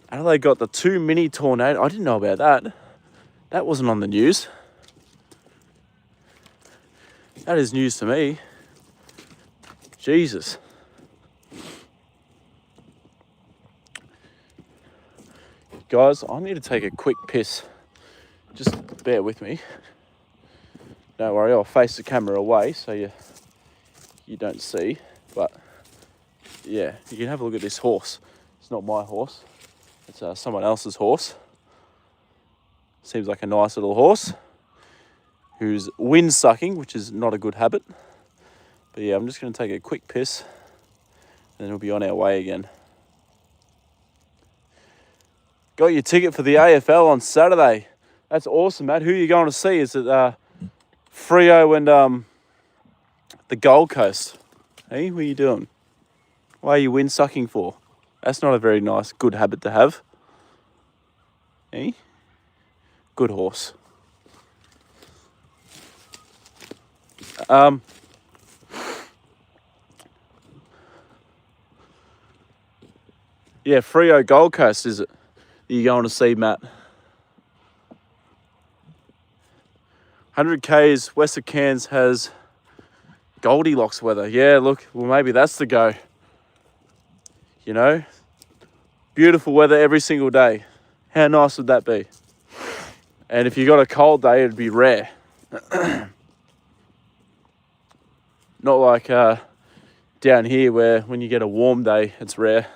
Adelaide got the 2 mini tornado. I didn't know about that. That wasn't on the news. That is news to me. Jesus. Guys, I need to take a quick piss. Just bear with me. Don't worry, I'll face the camera away so you don't see. But yeah, you can have a look at this horse. It's not my horse. It's someone else's horse. Seems like a nice little horse who's wind sucking, which is not a good habit. But yeah, I'm just going to take a quick piss and then we'll be on our way again. Got your ticket for the AFL on Saturday. That's awesome, Matt. Who are you going to see? Is it Freo and the Gold Coast? Hey, what are you doing? Why are you wind sucking for? That's not a very nice, good habit to have. Eh? Good horse. Yeah, Freo Gold Coast, is it? You're going to see, Matt? 100 Ks, West of Cairns has Goldilocks weather. Yeah, look, well, maybe that's the go. You know? Beautiful weather every single day. How nice would that be? And if you got a cold day, it'd be rare. Not like down here where when you get a warm day, it's rare.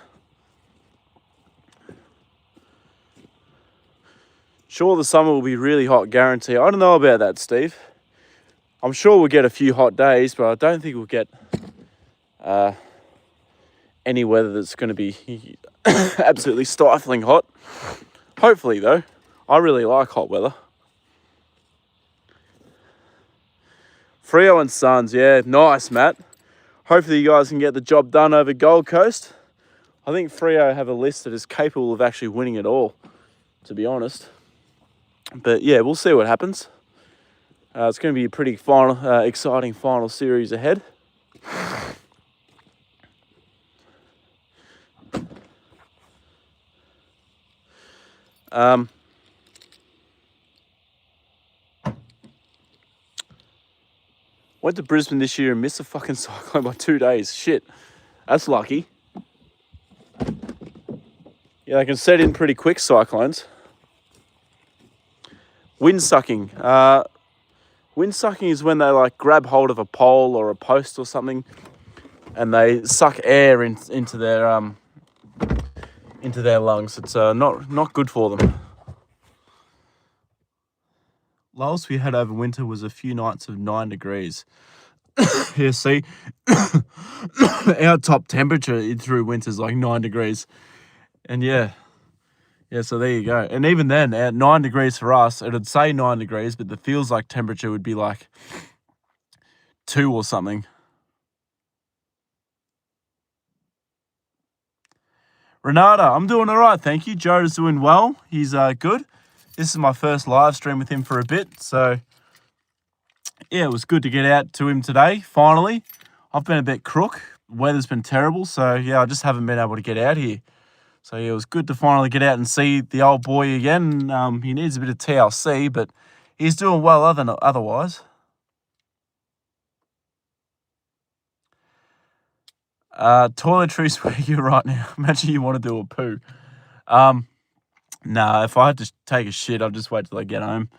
Sure, the summer will be really hot, guarantee. I don't know about that, Steve. I'm sure we'll get a few hot days, but I don't think we'll get any weather that's going to be absolutely stifling hot. Hopefully, though. I really like hot weather. Freo and Sons, yeah, nice, Matt. Hopefully you guys can get the job done over Gold Coast. I think Freo have a list that is capable of actually winning it all, to be honest. But yeah, we'll see what happens. It's going to be a pretty exciting final series ahead. Went to Brisbane this year and missed a fucking cyclone by 2 days. Shit, that's lucky. Yeah, they can set in pretty quick, cyclones. Wind sucking. Wind sucking is when they like grab hold of a pole or a post or something, and they suck air into their lungs. It's not good for them. Lowest we had over winter was a few nights of 9 degrees. Yeah, see, our top temperature through winter is like 9 degrees. And yeah, so there you go. And even then, at 9 degrees for us, it'd say 9 degrees, but the feels like temperature would be like 2 or something. Renata, I'm doing all right, thank you. Joda's doing well. He's good. This is my first live stream with him for a bit, so yeah, it was good to get out to him today, finally. I've been a bit crook. Weather's been terrible, so yeah, I just haven't been able to get out here. So yeah, it was good to finally get out and see the old boy again. He needs a bit of TLC, but he's doing well otherwise. Toiletries where you're right now. Imagine you want to do a poo. Nah, if I had to take a shit, I'll just wait till I get home.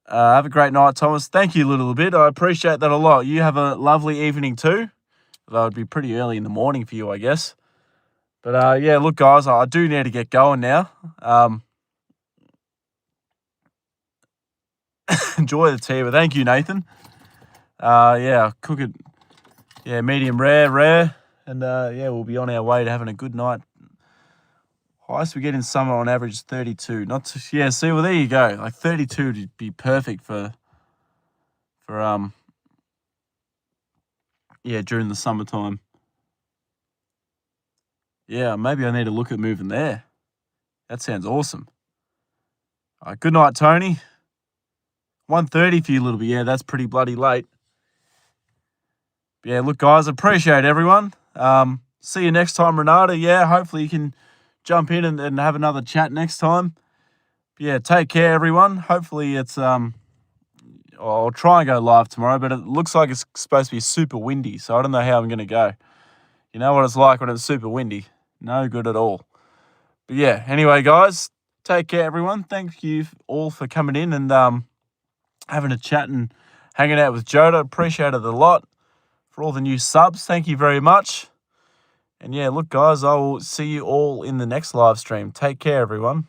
Have a great night, Thomas. Thank you a little bit. I appreciate that a lot. You have a lovely evening too. That would be pretty early in the morning for you, I guess. But yeah, look, guys, I do need to get going now. Enjoy the tea, but thank you, Nathan. Yeah, cook it. Yeah, medium rare. And yeah, we'll be on our way to having a good night. Highest we get in summer on average is 32. Yeah, see, well, there you go. Like 32 would be perfect for yeah, during the summertime. Yeah, maybe I need to look at moving there. That sounds awesome. All right, good night, Tony. 1:30 for you a little bit. Yeah, that's pretty bloody late. But yeah, look, guys, appreciate everyone. See you next time, Renata. Yeah, hopefully you can jump in and have another chat next time. But yeah, take care, everyone. Hopefully it's I'll try and go live tomorrow, but it looks like it's supposed to be super windy, so I don't know how I'm going to go. You know what it's like when it's super windy. No good at all. But yeah, anyway, guys, take care, everyone. Thank you all for coming in and having a chat and hanging out with Joda. Appreciate it a lot. For all the new subs, thank you very much. And yeah, look, guys, I will see you all in the next live stream. Take care, everyone.